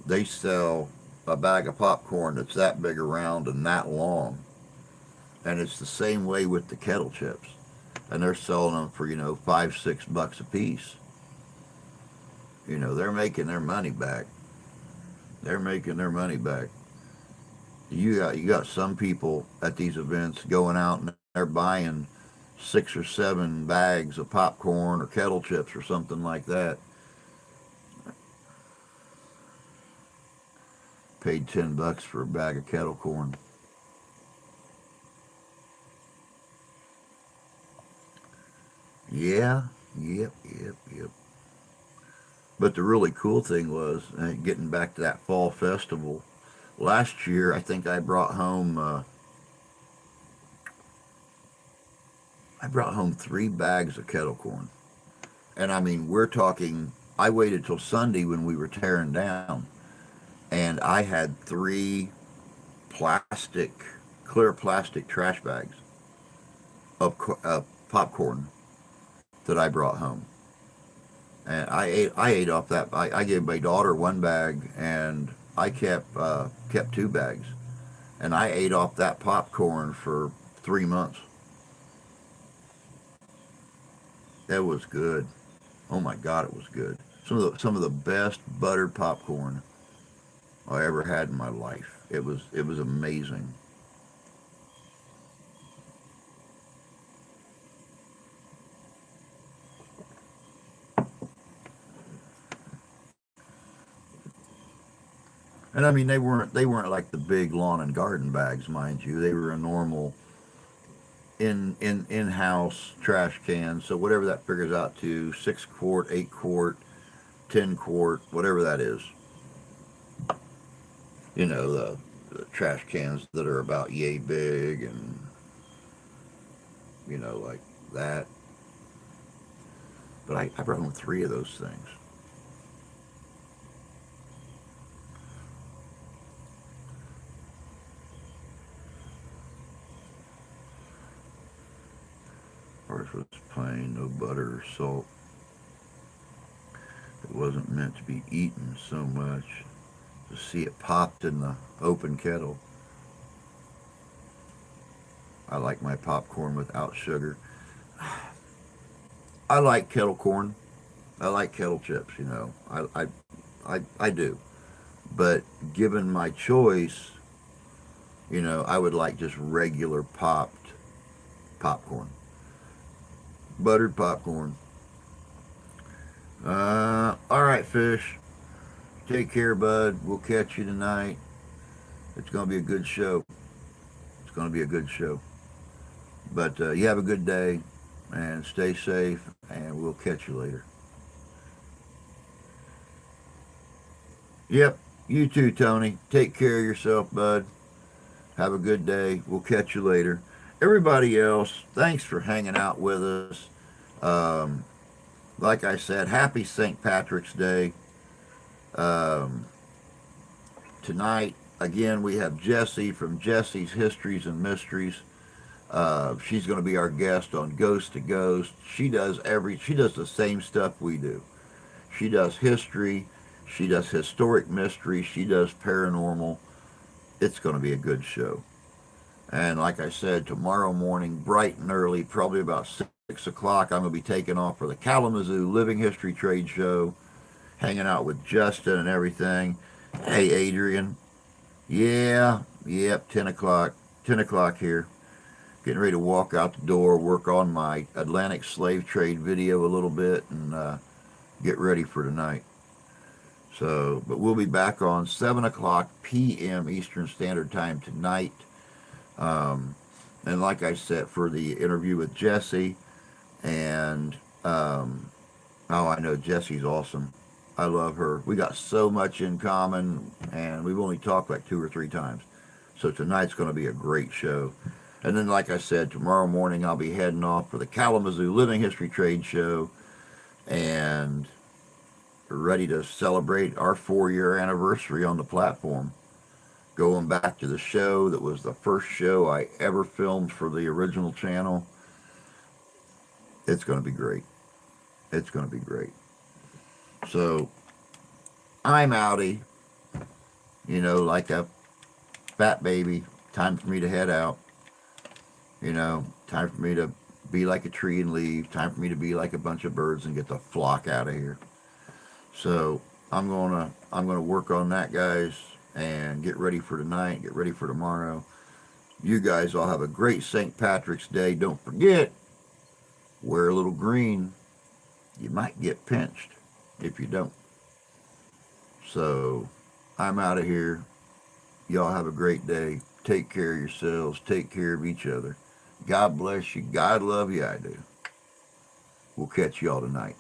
they sell a bag of popcorn that's that big around and that long, and it's the same way with the kettle chips, and they're selling them for $5-6 a piece. They're making their money back. They're making their money back. You got some people at these events going out and they're buying 6 or 7 bags of popcorn or kettle chips or something like that. Paid $10 for a bag of kettle corn. Yeah, yep, yep, yep. But the really cool thing was, getting back to that fall festival. Last year, I think I brought home 3 bags of kettle corn. And I mean, we're talking. I waited till Sunday when we were tearing down, and I had 3 clear plastic trash bags of popcorn that I brought home. And I ate off that. I gave my daughter 1 bag, and I kept 2 bags, and I ate off that popcorn for 3 months. It was good. Oh my God, it was good. Some of the best buttered popcorn I ever had in my life. It was amazing. And I mean, they weren't like the big lawn and garden bags, mind you. They were a normal in house trash can. So whatever that figures out to, 6 quart, 8 quart, 10 quart, whatever that is. The trash cans that are about yay big, and like that. But I brought home 3 of those things. Ours was plain, no butter or salt. It wasn't meant to be eaten so much. To see it popped in the open kettle. I like my popcorn without sugar. I like kettle corn. I like kettle chips, you know. I do. But given my choice, you know, I would like just regular popped popcorn. Buttered popcorn. All right, fish. Take care, bud. We'll catch you tonight. It's going to be a good show. It's going to be a good show. But you have a good day and stay safe, and we'll catch you later. Yep, you too, Tony. Take care of yourself, bud. Have a good day. We'll catch you later. Everybody else, thanks for hanging out with us. Um, like I said, happy St. Patrick's Day. Um, Tonight, again, we have Jessie from Jessie's Histories and Mysteries. She's going to be our guest on Ghost to Ghost. She does the same stuff we do. She does history. She does historic mystery. She does paranormal. It's going to be a good show. And like I said, tomorrow morning, bright and early, probably about 6 o'clock, I'm going to be taking off for the Kalamazoo Living History Trade Show, hanging out with Justin and everything. Hey, Adrian. Yeah, yep, 10 o'clock. 10 o'clock here. Getting ready to walk out the door, work on my Atlantic slave trade video a little bit, and get ready for tonight. So, but we'll be back on 7 o'clock p.m. Eastern Standard Time tonight. Um, and like I said, for the interview with Jessie, and oh, I know Jessie's awesome. I love her. We got so much in common, and we've only talked like 2 or 3 times. So tonight's going to be a great show. And then, like I said, tomorrow morning I'll be heading off for the Kalamazoo Living History Trade Show, and ready to celebrate our 4-year anniversary on the platform. Going back to the show that was the first show I ever filmed for the original channel. It's going to be great. It's going to be great. So I'm outie, you know, like a fat baby. Time for me to head out. You know, time for me to be like a tree and leave. Time for me to be like a bunch of birds and get the flock out of here. So I'm gonna work on that, guys, and get ready for tonight. Get ready for tomorrow. You guys all have a great St. Patrick's Day. Don't forget, wear a little green. You might get pinched if you don't. So I'm out of here. Y'all have a great day. Take care of yourselves. Take care of each other. God bless you. God love you. I do. We'll catch y'all tonight.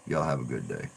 Y'all have a good day.